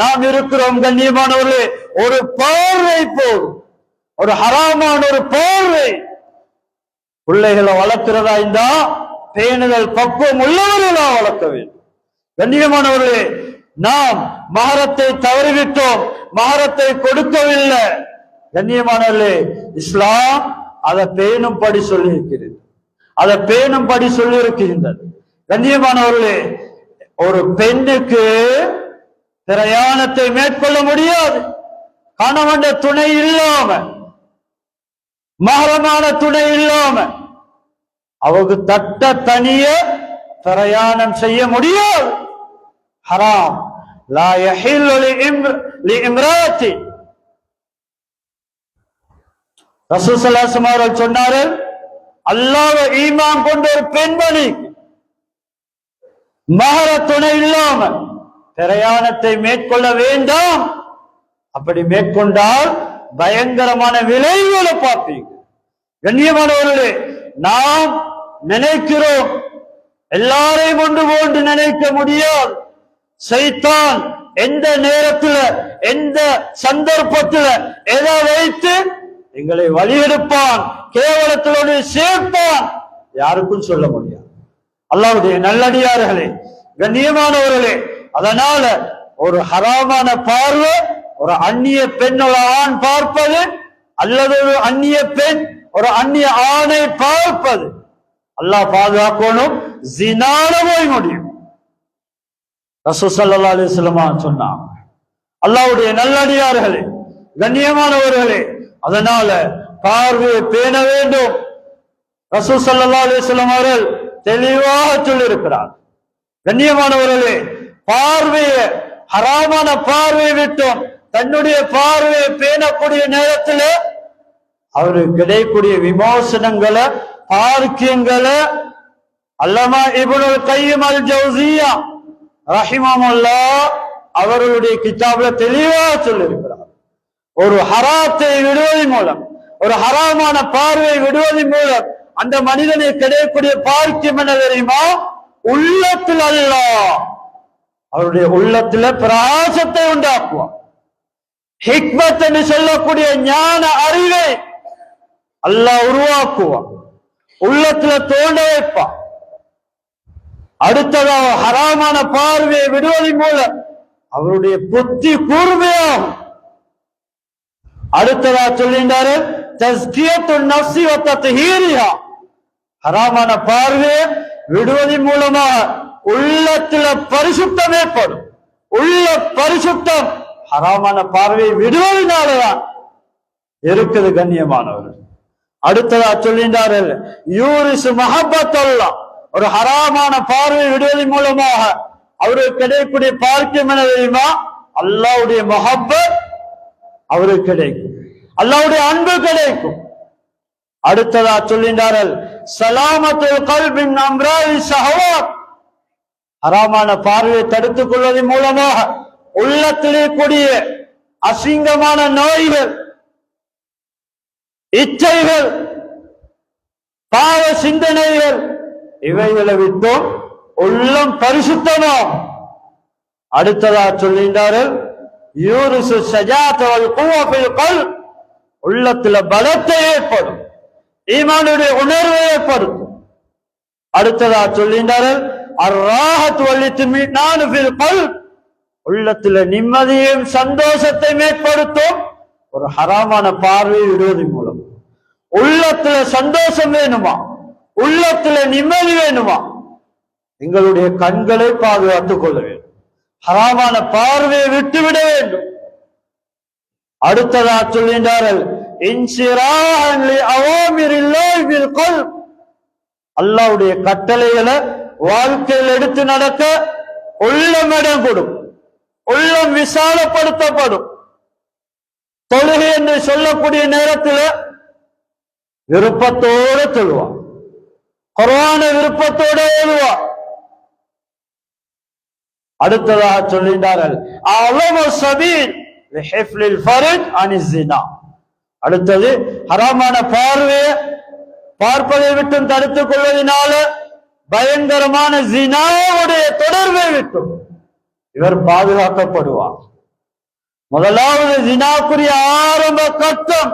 நாம் இருக்கிறோம். கண்ணியமானவர்களே, ஒரு பார்வை போதும், ஒரு ஹராமான ஒரு பார்வை. பிள்ளைகளை வளர்க்கிறதா இருந்தா பேணுதல் பக்குவம் உள்ளவர்களா வளர்க்க வேண்டும். கண்ணியமானவர்களே, நாம் மஹரத்தை தவறிவிட்டோம், மஹரத்தை கொடுக்கவில்லை. கண்ணியமானவர்களே, இஸ்லாம் அதை பேணும்படி சொல்லி இருக்கிறது, அதை பேணும்படி சொல்லி இருக்கின்றது. கண்ணியமானவர்களே, ஒரு பெண்ணுக்கு பிரயாணத்தை மேற்கொள்ள முடியாது கணவன் துணை இல்லாம, மஹரமான துணை இல்லாம. அவங்க தட்ட தனிய பிரயாணம் செய்ய முடியாது. ஹராம். லா யஹில்லு லிஇம்ராத்தி. ரசூல் ஸல்லல்லாஹு அலைஹி வஸல்லம் சொன்னார்கள், அல்லாஹ்வை ஈமான் கொண்ட ஒரு பெண்மணி மஹர துணை இல்லாம பிரயாணத்தை மேற்கொள்ள வேண்டாம். அப்படி மேற்கொண்டால் பயங்கரமான விளைவுகளை பார்ப்பீங்க. கண்ணியமானவர்களே, நாம் நினைக்கிறோம், எல்லாரையும் ஒன்று போன்று நினைக்க முடியாது. சைத்தான் எந்த நேரத்தில், எந்த சந்தர்ப்பத்தில் எதை வைத்து எங்களை வழியெடுப்பான், கேவலத்தோடு சேர்ப்பான், யாருக்கும் சொல்ல முடியாது. அல்லாஹ்வுடைய நல்லடியார்களே, கண்ணியமானவர்களே, அதனால ஒரு ஹராமான பார்வை, ஒரு அந்நிய பெண் ஒரு ஆண் பார்ப்பது, அல்லது ஒரு அந்நிய பெண் ஒரு அந்நிய ஆணை பார்ப்பது, அல்லாஹ் பாதுகாக்கணும், ஜினால போய் முடியும். ரசூல் ஸல்லல்லாஹு அலைஹி வஸல்லம் சொன்னாங்க. அல்லாஹ்வுடைய நல்லடியார்களே, கண்ணியமானவர்களே, அதனால பார்வையை பேண வேண்டும். ரசூல் ஸல்லல்லாஹு அலைஹி வஸல்லம் அவர்கள் தெளிவாக சொல்லியிருக்கிறார். கண்ணியமானவர்களே, பார்வையை, ஹராமான பார்வையை விட்டோம் தன்னுடைய பார்வையை பேணக்கூடிய நேரத்தில் அவருக்கு கிடைக்கக்கூடிய விமோசனங்களை, பார்க்கியங்களை அல்லமா இப்னுல் கையிம் அல் ஜௌசியா ரஹிமஹுல்லாஹ் அவர்களுடைய கிதாபுல தெளிவாக சொல்லியிருக்கிறார். ஒரு ஹராத்தை விடுவதன் மூலம், ஒரு ஹராமான பார்வையை விடுவதன் மூலம் அந்த மனிதனை கிடைக்கக்கூடிய பார்க்கியம் என்ன தெரியுமா? உள்ளத்தில் அல்லாஹ் அவருடைய உள்ளத்துல பிரகாசத்தை உண்டாக்குவான். ஹிக்மத் என்று சொல்லக்கூடிய ஞான அறிவை அல்லாஹ் உருவாக்குவான், உள்ளத்துல தோண்ட வைப்பான். அடுத்ததாக ஹராமான பார்வையை விடுவதன் மூலம் அவருடைய புத்தி கூர்மையாகும். அடுத்ததாக சொல்கின்றாரு, தஸ்கியத்துன் நஃப்ஸி வ தத்ஹீரிஹா. ஹராமான பார்வையை விடுவதன் மூலமாக உள்ளத்துல பரிசுத்தம் ஏற்படும். உள்ள பரிசுத்தம் ஹராமான பார்வையை விடுவதனாலதான் இருக்குது. கண்ணியமானவர்கள், அடுத்ததா சொல்கின்றார்கள், யூரிசு மஹப்பத் அல்லாஹ். ஒரு ஹராமான பார்வை விடுவதன் மூலமாக அவருக்கு கிடைக்கக்கூடிய பார்க்கியம் என்ன தெரியுமா? அல்லாஹ்வுடைய மஹப்பத் அவருக்கு கிடைக்கும், அல்லாஹ்வுடைய அன்பு கிடைக்கும். அடுத்ததா சொல்கின்றார்கள், சலாமத்துல் கல்பின் அம்ராஇ ஷஹவாத், ஹராமான பார்வையை தடுத்துக் கொள்வதன் மூலமாக உள்ளத்திலே கூடிய அசிங்கமான நோய்கள், இச்சைகள், பாவ சிந்தனைகள், இவைகளை விட்டும் உள்ளம் பரிசுத்தமாம். அடுத்ததா சொல்கின்றார்கள், யூரிசு ஷஜாஅத வல் குவா ஃபில் கல்ப், உள்ளத்துல பலத்தை ஏற்படும், ஈமானுடைய உணர்வை ஏற்படுத்தும். அடுத்ததா சொல்கின்றார்கள், அர்ராஹத் வல் இத்மினான் ஃபில் கல்ப், உள்ளத்துல நிம்மதியையும் சந்தோஷத்தையும் ஏற்படுத்தும் ஒரு ஹராமான பார்வையை விடுவதன் மூலம். உள்ளத்துல சந்தோஷம் வேணுமா, உள்ளத்துல நிம்மதி வேணுமா, எங்களுடைய கண்களை பாதுகாத்துக் கொள்ள வேண்டும், ஹராமான பார்வையை விட்டுவிட வேண்டும். அடுத்ததா சொல்கின்றார்கள், இன்சிராஹன் லி அவாமிரில்லாஹி பில் கல்ப், அல்லாஹ்வுடைய கட்டளைகளை வாழ்க்கையில் எடுத்து நடக்க உள்ளம் இடம் கொடும், உள்ளம் விசாலப்படுத்தப்படும். தொழுகை என்று சொல்லக்கூடிய நேரத்தில் விருப்பத்தோடு தொழுவான், குர்ஆனை விருப்பத்தோடு ஓதுவான். அடுத்ததாக சொல்கின்றார்கள், அலமு சபீல் லிஹிஃப்லில் ஃபர்ஜ் அனிஸ் ஸினா, அடுத்தது ஹராமான பார்வையை பார்ப்பதை விட்டு தடுத்துக் கொள்வதனால பயங்கரமான ஜினாவுடைய தொடர்பை விட்டும் இவர் பாதுகாக்கப்படுவார். முதலாவது ஜினாக்குரிய ஆரம்ப கட்டம்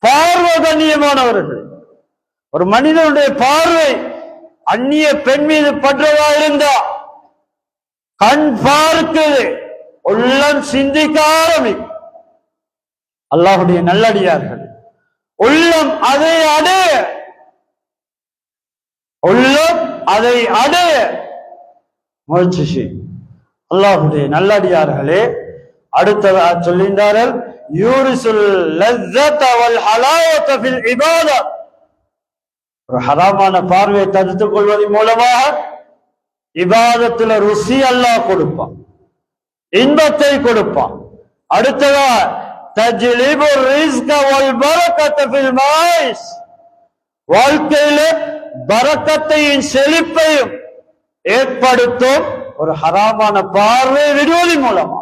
பார்வை. கண்ணியமானவர்கள், ஒரு மனிதனுடைய பார்வை அந்நிய பெண் மீது பற்றதா இருந்தா கண் பார்க்குது, உள்ளம் சிந்திக்க ஆரம்பிக்கும். அல்லாஹ்வுடைய நல்லடியார்கள், உள்ளம் அதை அடைய, உள்ளம் அதை அடைய முயற்சி செய்யும். அல்லாஹ்வுடைய நல்லடியார்களே, அடுத்ததா சொல்கின்றார்கள், யூரிசுல் லஸ்ஸத வல் ஹலாவத ஃபில் இபாதா, ஒரு ஹராமான பார்வையை தடுத்துக் கொள்வதன் மூலமாக இபாதத்துல ருசி அல்லாஹ் கொடுப்பான், இன்பத்தை கொடுப்பான். அடுத்ததா தஜ்லிபு ரிஸ்க வல் பரக்கத ஃபில் மாயிஸ், வாழ்க்கையில பரக்கத்தையும் செழிப்பையும் ஏற்படுத்தும் ஒரு ஹராமான பார்வையை விடுவதன் மூலமா,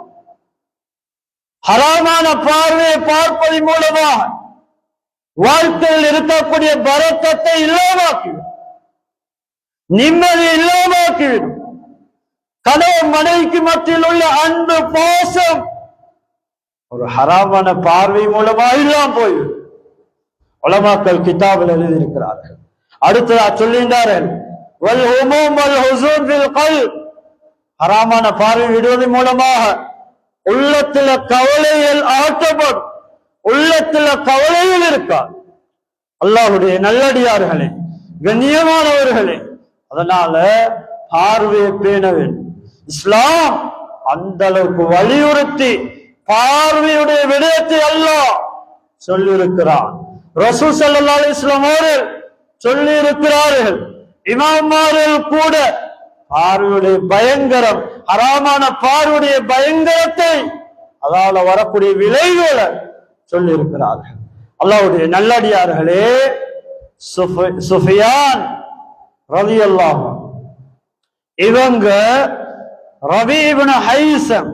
ஹராமான பார்வையை பார்ப்பதன் மூலமாக வாழ்க்கையில் இருக்கக்கூடிய பரக்கத்தை இல்லாமாக்கிவிடும், நிம்மதி இல்லாமாக்கிவிடும். கணவன் மனைவிக்கு மத்தியில் உள்ள அன்பு பாசம் ஒரு ஹராமான பார்வை மூலமா இல்லாம போய்விடும். உலமாக்கள் கிதாபில் எழுதியிருக்கிறார்கள். அடுத்ததா சொல்கின்றார்கள், வல் ஹுமூம் வல் ஹுஸூன் ஃபில் கல்ப், ஹராமான பார்வை விடுவதன் மூலமாக உள்ளத்துல கவலைகள் ஆட்டப்படும், உள்ளத்துல கவலைகள் இருக்காது. அல்லாஹ்வுடைய நல்லடியார்களே, கண்ணியமானவர்களே, அதனால பார்வையை பேண வேண்டும். இஸ்லாம் அந்த அளவுக்கு வலியுறுத்தி பார்வையுடைய விடயத்தை அல்லாஹ் சொல்லியிருக்கிறான். ரசூல் ஸல்லல்லாஹு அலைஹி வஸல்லம் அவர்கள் சொல்லி இருக்கிறார்கள். இமாம்மார்கள் கூட பார்வையுடைய பயங்கரம், ஹராமான பார்வையுடைய பயங்கரத்தை, அதால வரக்கூடிய விளைவுகளை சொல்லி இருக்கிறார்கள். அல்லாஹ்வுடைய நல்லடியார்களே, சுஃபியான் ரலியல்லாஹு இவங்க ரபீ இப்னு ஹைஸம்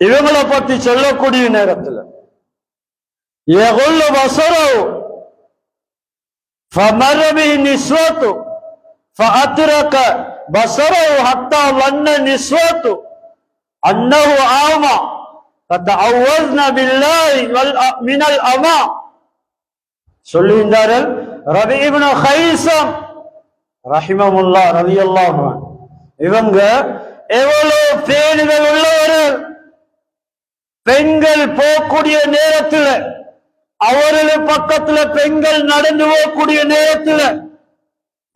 இவங்களை பற்றி சொல்லக்கூடிய நேரத்தில் யகுல்லு பஸரஹு ஃபமர்ர பிஹி நிஸ்வத்து ஃபஅத்ரக பஸரஹு ஹத்தா வன்ன நிஸ்வத்து அன்னஹு ஆமா ஃபதஅவ்வஸ்ன பில்லாஹி மினல் அமா. சொல்லுகின்றார்கள், ரபீ இப்னு ஹைஸம் ரஹிமஹுல்லாஹ் ரலியல்லாஹு அன்ஹு இவங்க எவ்வளவு பேணுதல் உள்ளவர்கள். பெண்கள் போகக்கூடிய நேரத்தில், அவர்கள் பக்கத்துல பெண்கள் நடந்து போகக்கூடிய நேரத்தில்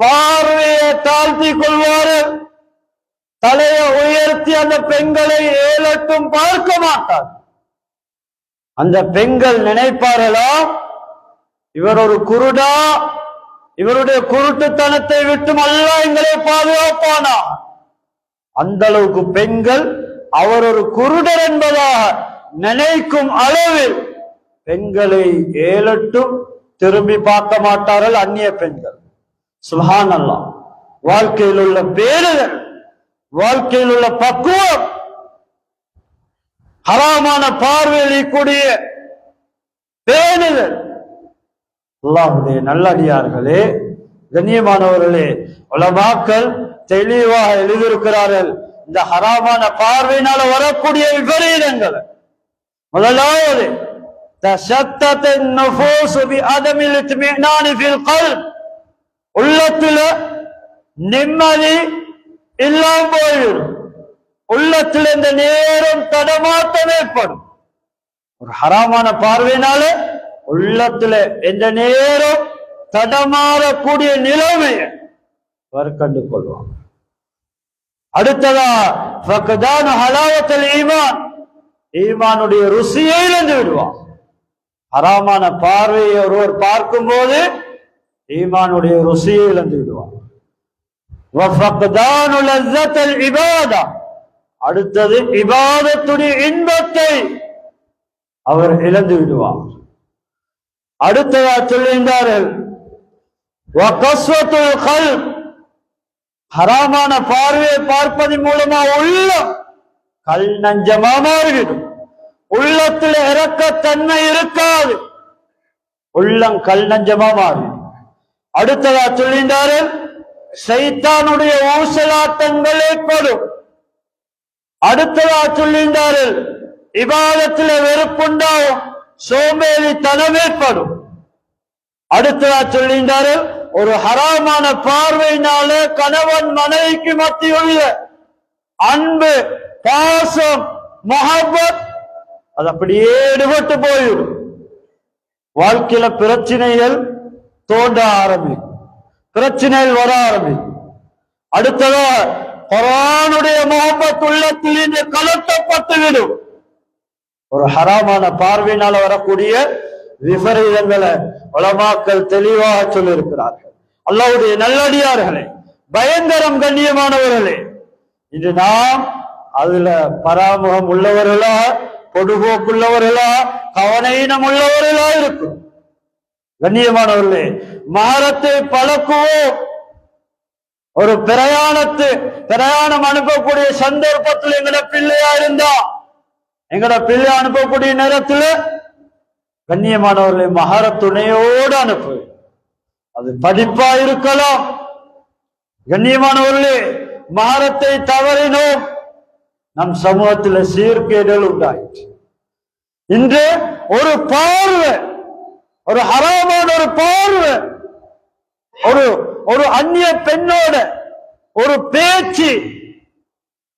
பார்வையை தாழ்த்தி கொள்வார்கள், தலையை உயர்த்தி அந்த பெண்களை ஏலட்டும் பார்க்க மாட்டார். அந்த பெண்கள் நினைப்பார்களாம், இவர் ஒரு குருடா, இவருடைய குருட்டுத்தனத்தை விட்டும் அல்லாஹ் எங்களை பாதுகாப்பானா. அந்த அளவுக்கு பெண்கள் அவர் ஒரு குருடர் என்பதாக நினைக்கும் அளவில் பெண்களை 7-8 திரும்பி பார்க்க மாட்டார்கள் அந்நிய பெண்கள். சுப்ஹானல்லாஹ். வாழ்க்கையில் உள்ள பேறுகள், வாழ்க்கையில் உள்ள பக்குவம், ஹராமான பார்வையில் கூடிய பேணுதல். அல்லாஹ்வுடைய நல்லடியார்களே, கண்ணியமானவர்களே, உலமாக்கள் தெளிவாக எழுதியிருக்கிறார்கள் இந்த ஹராமான பார்வையினால வரக்கூடிய விபரீதங்கள். முதலாவது تشتت النفوس بعدم الاطمئنان في القلب. உள்ளத்துல நிம்மதி இல்லாம போயிடும். உள்ளத்துல இந்த நேரம் தடமாட்டம் ஏற்படும். ஒரு ஹராமான பார்வையினால உள்ளத்துல எந்த நேரம் தடமாறக்கூடிய நிலைமையை அவர் கண்டு கொள்வார். அடுத்ததா ஃபக்தான ஹலாவத்துல் ஈமான், ஈமானுடைய ருசியை இழந்து விடுவார். ஹராமான பார்வையை ஒருவர் பார்க்கும் போது ஈமானுடைய ருசியை இழந்து விடுவார். வஃபக்தானு லஸ்ஸத்துல் இபாதா, அடுத்தது இபாதத்துடைய இன்பத்தை அவர் இழந்து விடுவார். அடுத்ததா சொல்லுகிறார்கள் வகஸ்வத்துல் கல்ப், ஹராமான பார்வையை பார்ப்பதன் மூலமா உள்ளம் கல் நஞ்சமா மாறிவிடும். உள்ளத்துல இரக்கத்தன்மை இருக்காது, உள்ளம் கல் நஞ்சமா மாறிவிடும். அடுத்ததா சொல்லுகிறார்கள் சைத்தானுடைய ஊசலாட்டங்கள் ஏற்படும். அடுத்ததா சொல்லுகிறார்கள் இபாதத்துல வெறுப்புண்டாகும், சோம்பேறித்தனம் ஏற்படும். அடுத்ததா சொல்லுகிறார்கள் ஒரு ஹராமான பார்வையினால கணவன் மனைவிக்கு மத்தியுள்ள அன்பு, பாசம், மஹப்பத் அது அப்படியே எடுபட்டு போயிடும். வாழ்க்கையில பிரச்சனைகள் தோன்ற ஆரம்பிக்கும், பிரச்சனைகள் வர ஆரம்பிக்கும். அடுத்ததா குர்ஆனுடைய மஹப்பத் உள்ளத்தில் கலட்டப்பட்டுவிடும். ஒரு ஹராமான பார்வையினால வரக்கூடிய விபரீதங்களை உலமாக்கள் தெளிவாக சொல்லியிருக்கிறார்கள். அல்லாஹ்வுடைய நல்லடியார்களே, பயங்கரம் கண்ணியமானவர்களே, இன்று நாம் அதுல பராமுகம் உள்ளவர்களா, பொடுபோக்குள்ளவர்களா, கவனீனம் உள்ளவர்களா இருக்கும். கண்ணியமானவர்களே, மஹரத்தை பழக்குவோம். ஒரு பிரயாணம் அனுப்பக்கூடிய சந்தர்ப்பத்தில் எங்கட பிள்ளையா இருந்தா, எங்கட பிள்ளை அனுப்பக்கூடிய நேரத்தில் கண்ணியமானவர்களை மஹர துணையோடு அனுப்பு. அது படிப்பா இருக்கலாம். கண்ணியமானவர்களே, மஹரத்தை தவறினோம், நம் சமூகத்தில் சீர்கேடுகள் உண்டாயிற்று. இன்று ஒரு பார்வை, ஒரு ஹராமான ஒரு பார்வை, ஒரு அந்நிய பெண்ணோட ஒரு பேச்சு,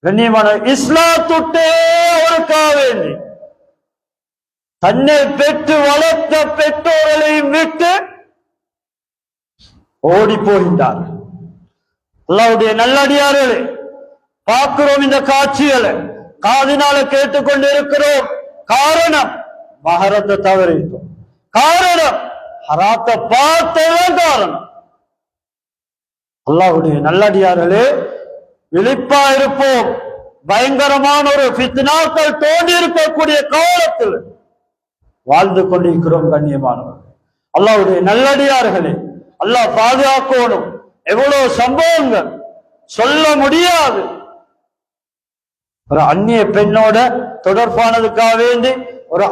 கண்ணியமான இஸ்லாத்துட்டே ஒரு காவேண்டி தன்னை பெற்று வளர்த்த பெற்றோர்களையும் விட்டு ஓடி போகின்றார். அல்லாஹ்வுடைய நல்லடியார்களே, பார்க்கிறோம் இந்த காட்சிகளை, காதினால கேட்டுக்கொண்டு இருக்கிறோம். காரணம் மஹரத்தை தவறிட்டோம், காரணம் ஹராத்தை பார்த்ததான் காரணம். அல்லாஹ்வுடைய நல்லடியார்களே, விழிப்பா இருப்போம். பயங்கரமான ஒரு ஃபித்னாக்கள் தோண்டி இருக்கக்கூடிய காலத்தில் வாழ்ந்து கொண்டிருக்கிறோம். கண்ணியமானவர்கள், அல்லாஹ்வுடைய நல்லடியார்களே, அல்லாஹ் பாதுகாக்கணும். எவ்வளவு சம்பவங்கள் சொல்ல முடியாது. ஒரு அந்நிய பெண்ணோட தொடர்பானதுக்காக வேண்டி ஒரு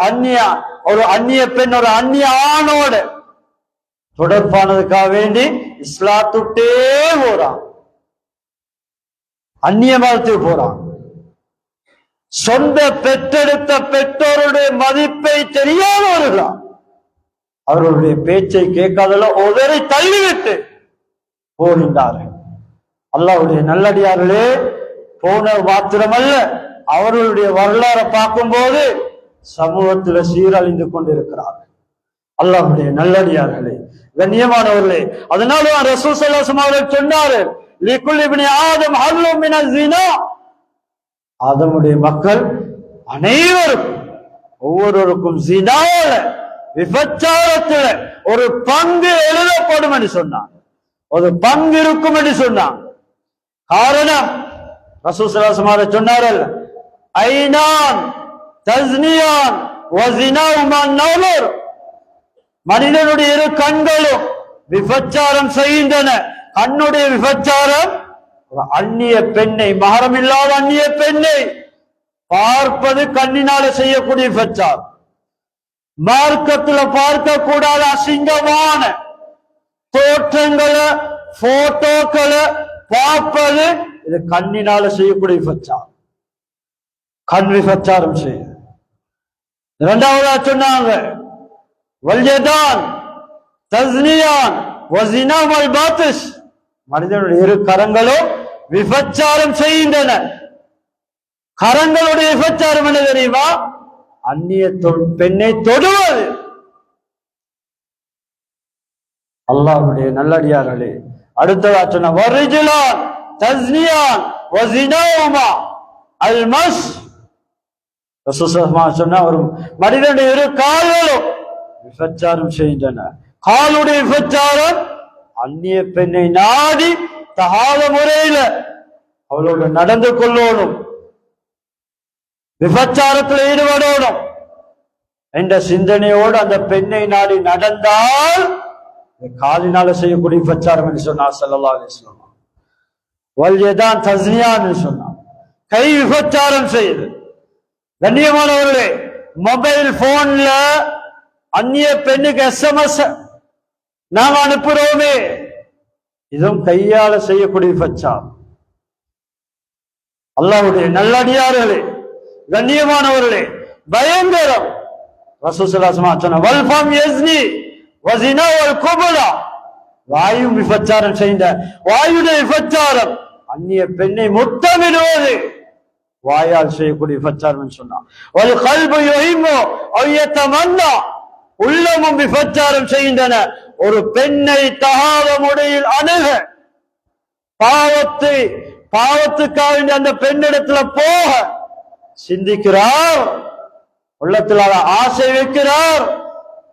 அந்நிய பெண் ஒரு அந்நிய ஆணோட தொடர்பானதுக்காக வேண்டி இஸ்லாத்துட்டே போறான், அந்நிய மதத்துக்கு போறான். சொந்த பெற்றெடுத்த பெற்றோருடைய மதிப்பை தெரியாதவர்களா, அவர்களுடைய பேச்சை கேட்காதல உதறி தள்ளிவிட்டு போகின்றார்கள். அல்லாஹ்வுடைய நல்லடியார்களே, போன மாத்திரமல்ல, அவர்களுடைய வரலாறை பார்க்கும் போது சமூகத்தில் சீரழிந்து கொண்டிருக்கிறார்கள். அல்லாஹ்வுடைய நல்லடியார்களே, கண்ணியமானவர்களே, அதனால ரசூல் ஸல்லல்லாஹு அலைஹி வஸல்லம் அவர்கள் சொன்னார்கள், லிகுல்லி இப்னி ஆதம் ஹல்லும் மினல் ஸினா, ஆதமுடைய மக்கள் அனைவருக்கும் ஒவ்வொருவருக்கும் ஸினால விபச்சாரத்தில் ஒரு பங்கு எழுதப்படும் என்று சொன்னான், ஒரு பங்கு இருக்கும் என்று சொன்னான். காரணம் ரசூல் ஸல்லல்லாஹு அலைஹி வஸல்லம் சொன்னார்கள், ஐனான் தஸ்னியான் வஸினாஹுமா நஸர். மனிதனுடைய இரு கண்களும் விபச்சாரம் செய்கின்றன. கண்ணுடைய விபச்சாரம் அந்நிய பெண்ணை, மகரம் இல்லாத அந்நிய பெண்ணை பார்ப்பது கண்ணினால செய்யக்கூடிய விபச்சாரம். மார்க்கத்துல பார்க்க கூடாத அசிங்கமான தோற்றங்களை, போட்டோக்களை பார்ப்பது இது கண்ணினால செய்யக்கூடிய விபச்சாரம். கண் விபச்சாரம் செய்யுது. இரண்டாவதா சொன்னாங்க வல்யதான் தஸ்னியான் வஸினா வல் பாத்திஷ். மனிதனுடைய இரு கரங்களும் விபச்சாரம் செய்கின்றன. கரங்களுடைய விபச்சாரம் என்ன தெரியுமா? அந்நிய பெண்ணை தொடுவது. அல்லாஹ்வுடைய நல்லடியார்களே, அடுத்ததா சொன்ன வர்ரிஜுலான் தஸ்னியான் வஸினாஹுமா அல் மஸ். ரசூலுல்லாஹி சொன்ன ஒரு மனிதனுடைய இரு கால்களும் விபச்சாரம் செய்கின்றன. காலுடைய விபச்சாரம் அந்நிய பெண்ணை நாடி தகாத முறையில அவளோடு நடந்து கொள்ளணும், விபச்சாரத்தில் ஈடுபடணும் என்ற சிந்தனையோடு அந்த பெண்ணை நாடி நடந்தால் காலினால செய்யக்கூடிய விபச்சாரம் என்று சொன்னார் ஸல்லல்லாஹு அலைஹி வஸல்லம். வல்யதான் தஸ்னியான் சொன்னார். கை விபச்சாரம் செய்யுது. கண்ணியமானவர்களே, மொபைல் போன்ல அந்நிய பெண்ணுக்கு SMS நாம் அனுப்புறோமே, இதுவும் கையால செய்யக்கூடிய விபச்சாரம். அல்லாஹ்வுடைய நல்லடியார்களே, கண்ணியமானவர்களே, பயங்கரம். ரசூலுல்லாஹி ஸல்லல்லாஹு அலைஹி வஸல்லம் வல்ஃபம் யஸ்னி வஸினா வல் குபலா. வாயு விபச்சாரம் செய்த வாயுடைய விபச்சாரம் அந்நிய பெண்ணை முத்தமிடுவது வாயால் செய்யக்கூடிய விபச்சாரம் சொன்னார். வல் கல்பு யுஹிம்மு அவ் யதமன்னா. உள்ளமும் விபச்சாரம் செய்கின்றன. ஒரு பெண்ணை தகாத முறையில் அணுக, பாவத்துக்காக அந்த பெண்ணிடத்துல போக சிந்திக்கிறார், உள்ளத்துல ஆசை வைக்கிறார்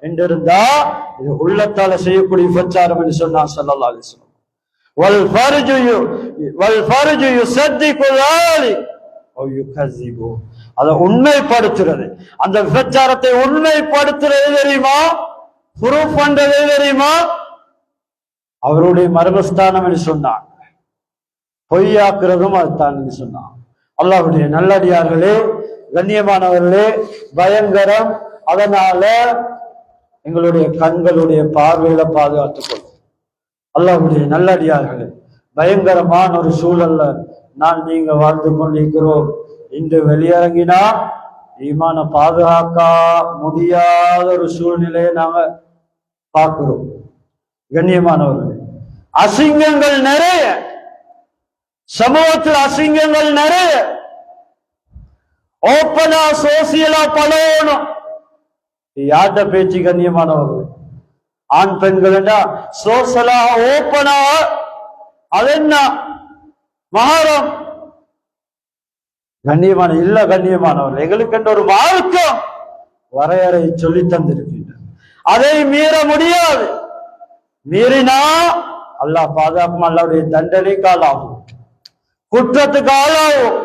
என்றிருந்தா இது உள்ளத்தால செய்யக்கூடிய விபச்சாரம் என்று சொன்னார் ஸல்லல்லாஹு அலைஹி வஸல்லம். வல் ஃபர்ஜு யுஸத்திகு ذلك او يكذبه. அதை உண்மைப்படுத்துறது, அந்த விபச்சாரத்தை உண்மைப்படுத்துறது தெரியுமா? ப்ரூஃப் பண்றது தெரியுமா? அவருடைய மர்மஸ்தானம் என்று சொன்னார். பொய்யாக்குறதும் அதுதான் என்று சொன்னார். அல்லாஹ்வுடைய நல்லடியார்களே, கண்ணியமானவர்களே, பயங்கரம். அதனால எங்களுடைய கண்களுடைய பார்வையில பாதுகாத்துக் கொள்ளும். அல்லாஹ்வுடைய நல்லடியார்களே, பயங்கரமான ஒரு சூழல்ல நான் நீங்க வாழ்ந்து கொண்டிருக்கிறோம். இன்று வெளியிறங்கினா ஈமான பாதுகாக்க முடியாத ஒரு சூழ்நிலையை நாங்க பார்க்கிறோம். கண்ணியமானவர்களே, அசிங்கங்கள் நிறைய, சமூகத்தில் அசிங்கங்கள் நிறைய. ஓப்பனா சோசியலா பழகணும். யார்கிட்ட பேச்சு? கண்ணியமானவர்கள், ஆண் பெண்கள் சோசியலா ஓப்பனா. அது என்ன மகாரம்? கண்ணியமான இல்ல. கண்ணியமானவர்கள், எங்களுக்கு என்ற ஒரு மார்க்கம் வரையறை சொல்லி தந்திருக்கின்றன. அதை மீற முடியாது. மீறினா அல்லாஹ் பாதுகாக்கும். அல்லாஹ்வுடைய தண்டனைக்கு ஆளாகும், குற்றத்துக்கு ஆளாகும்.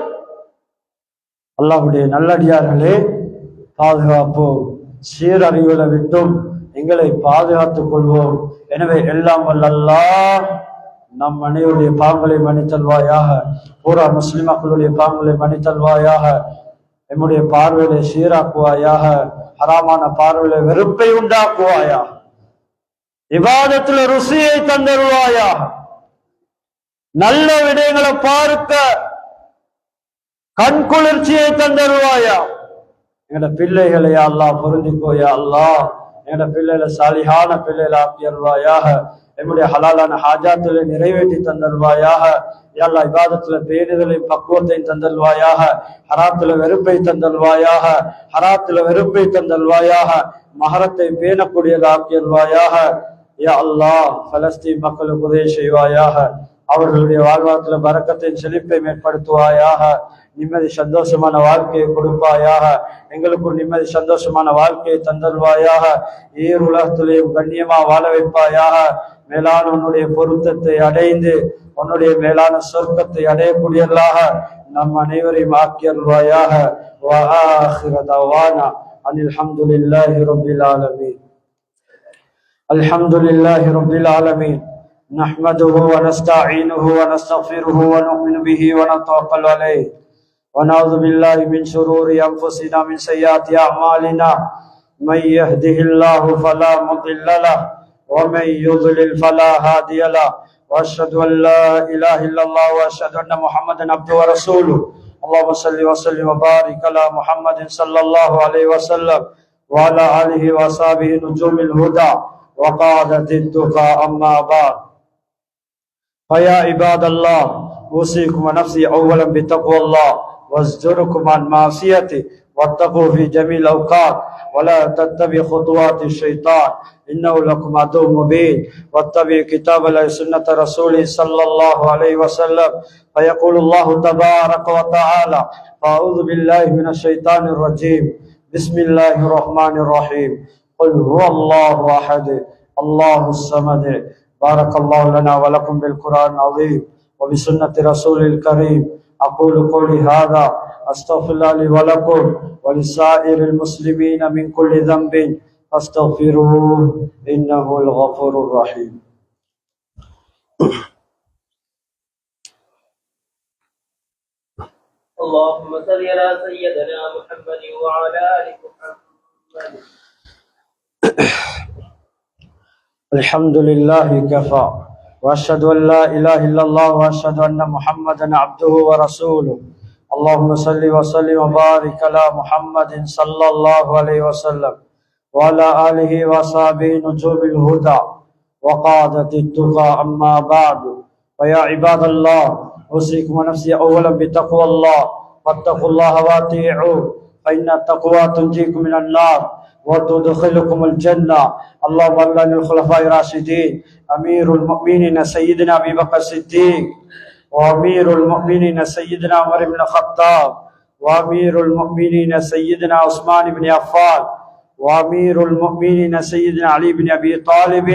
அல்லாஹ்வுடைய நல்லடியார்களே, பாதுகாப்போம். சீரழிவுகளை விட்டும் எங்களை பாதுகாத்துக் கொள்வோம். எனவே எல்லாம் வல்ல அல்லாஹ் நம் அனைவருடைய பாவங்களை மன்னித்தல்வாயாக. பூரா முஸ்லிம் மக்களுடைய பாவங்களை மன்னித்தல்வாயாக. நம்முடைய பார்வையில சீராக்குவாயாக. ஹராமான பார்வையில வெறுப்பை உண்டாக்குவாயாக. இபாதத்துல ருசியை தந்தருவாயாக. நல்ல விடயங்களை பார்க்க கண் குளிர்ச்சியை தந்தருவாயா. எங்கட பிள்ளைகளை அல்லாஹ் பொருந்திக்கோயா அல்லாஹ். எங்கட பிள்ளைகளை சாலிஹான பிள்ளைகளை ஆக்கியல்வாயாக. நம்முடைய ஹலாலான ஹாஜாத்துகளை நிறைவேற்றி தந்தல்வாயாக. யல்லா இபாதத்துல பேணுதலை பக்குவத்தை தந்தல்வாயாக. ஹராத்துல வெறுப்பை தந்தல்வாயாக. ஹராத்துல வெறுப்பை தந்தல்வாயாக. மஹரத்தை பேணக்கூடியதாக்கியல்வாயாக. யா அல்லாஹ், பலஸ்தீன் மக்களுக்கு உதவி செய்வாயாக. அவர்களுடைய வாழ்வாரத்துல பரக்கத்தின் செழிப்பை மேற்படுத்துவாயாக. நிம்மதி சந்தோஷமான வாழ்க்கையை கொடுப்பாயாக. எங்களுக்கு நிம்மதி சந்தோஷமான வாழ்க்கையை தந்தல்வாயாக. ஈர் உலகத்திலேயும் கண்ணியமா வாழ வைப்பாயாக. மேலான உன்னுடைய பொருத்தத்தை அடைந்து உன்னுடைய மேலான சொர்க்கத்தை அடையக்கூடியதாக நம் அனைவரையும் ஆக்கியல்வாயாக. வஆகிரு தஅவானா أن الحمد لله رب العالمين. الحمد لله رب العالمين، نحمده ونستعينه ونستغفره ونؤمن به ونتوكل عليه، ونعوذ بالله من شرور أنفسنا من سيئات أعمالنا، من يهده الله فلا مضل له ومن يضلل فلا هادي له، وأشهد أن لا إله إلا الله وأشهد أن محمدا عبده ورسوله. اللهم صل وسلم وبارك على محمد صلى الله عليه وسلم وعلى آله وصحبه نجوم الهدى وقادة التقى، أما بعد، فيا عباد الله، أوصيكم ونفسي أولا بتقوى الله وازجركم عن معصيته، واتقوا في جميع الأوقات ولا تتبع خطوات الشيطان إنه لكم عدو مبين، واتبع كتاب الله سنة رسوله صلى الله عليه وسلم. فيقول الله تبارك وتعالى: أعوذ بالله من الشيطان الرجيم، بسم الله الرحمن الرحيم، قل هو الله أحد الله الصمد. بارك الله لنا ولكم بالقرآن العظيم وبسنة رسول الكريم. أقول قولي هذا، أستغفر الله لي ولكم ولسائر المسلمين من كل ذنب فاستغفروه إنه الغفور الرحيم. اللهم صل على سيدنا محمد وعلى آل محمد. الحمد لله كفى، وأشهد أن لا إله إلا الله، وأشهد أن محمدا عبده ورسوله. اللهم صل وسلم وبارك على محمد صلى الله عليه وسلم وعلى آله وصحبه نجوم الهدى وقادة التقى، أما بعد، فيا عباد الله، أوصيكم ونفسي أولا بتقوى الله، فاتقوا الله وأطيعوه، فإن التقوى تنجيكم من النار وتدخلكم الجنة. اللهم صل على الخلفاء الراشدين، أمير المؤمنين سيدنا أبي بكر الصديق، وأمير المؤمنين سيدنا عمر بن الخطاب، وأمير المؤمنين سيدنا عثمان بن عفان، وأمير المؤمنين سيدنا علي بن أبي طالب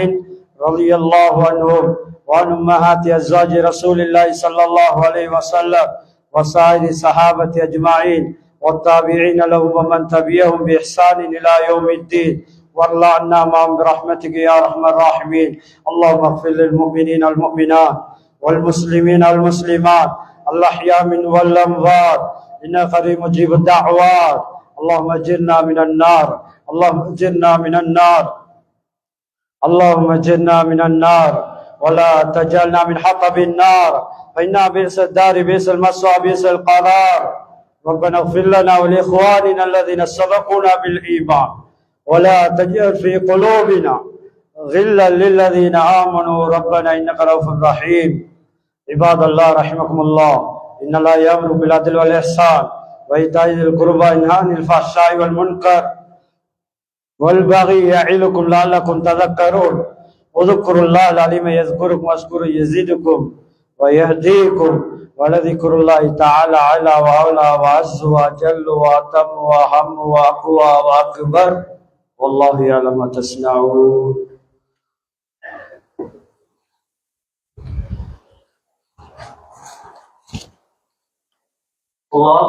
رضي الله عنهم، وعن أمهات أزواج رسول الله صلى الله عليه وسلم، وسائر الصحابة أجمعين، والتابعين لهم ومن تبعهم بإحسان إلى يوم الدين، وارض عنا معهم برحمتك يا أرحم الراحمين. اللهم اغفر للمؤمنين والمؤمنات والمسلمين والمسلمات الأحياء منهم والأموات، إنك قريب مجيب الدعوات. اللهم اجرنا من النار، اللهم اجرنا من النار، اللهم اجرنا من النار، ولا تجعلنا من حطب النار، فإنها بئس الدار بئس المثوى بئس القرار. ربنا اغفر لنا ولإخواننا الذين سبقونا بالإيمان، ولا تجعل في قلوبنا غلا للذين آمنوا ربنا إنك رؤوف رحيم. عباد الله رحمكم الله، إن الله يأمر بالعدل والإحسان وإيتاء ذي القربى وينهى عن الفحشاء والمنكر والبغي يعظكم لعلكم تذكرون. اذكروا الله العليم يذكركم واشكروا يزيدكم ويهديكم، ولذكر الله تعالى أعلى وأولى وأعز وأجل وأتم وأهم وأقوى وأكبر، والله يعلم ما تصنعون. الله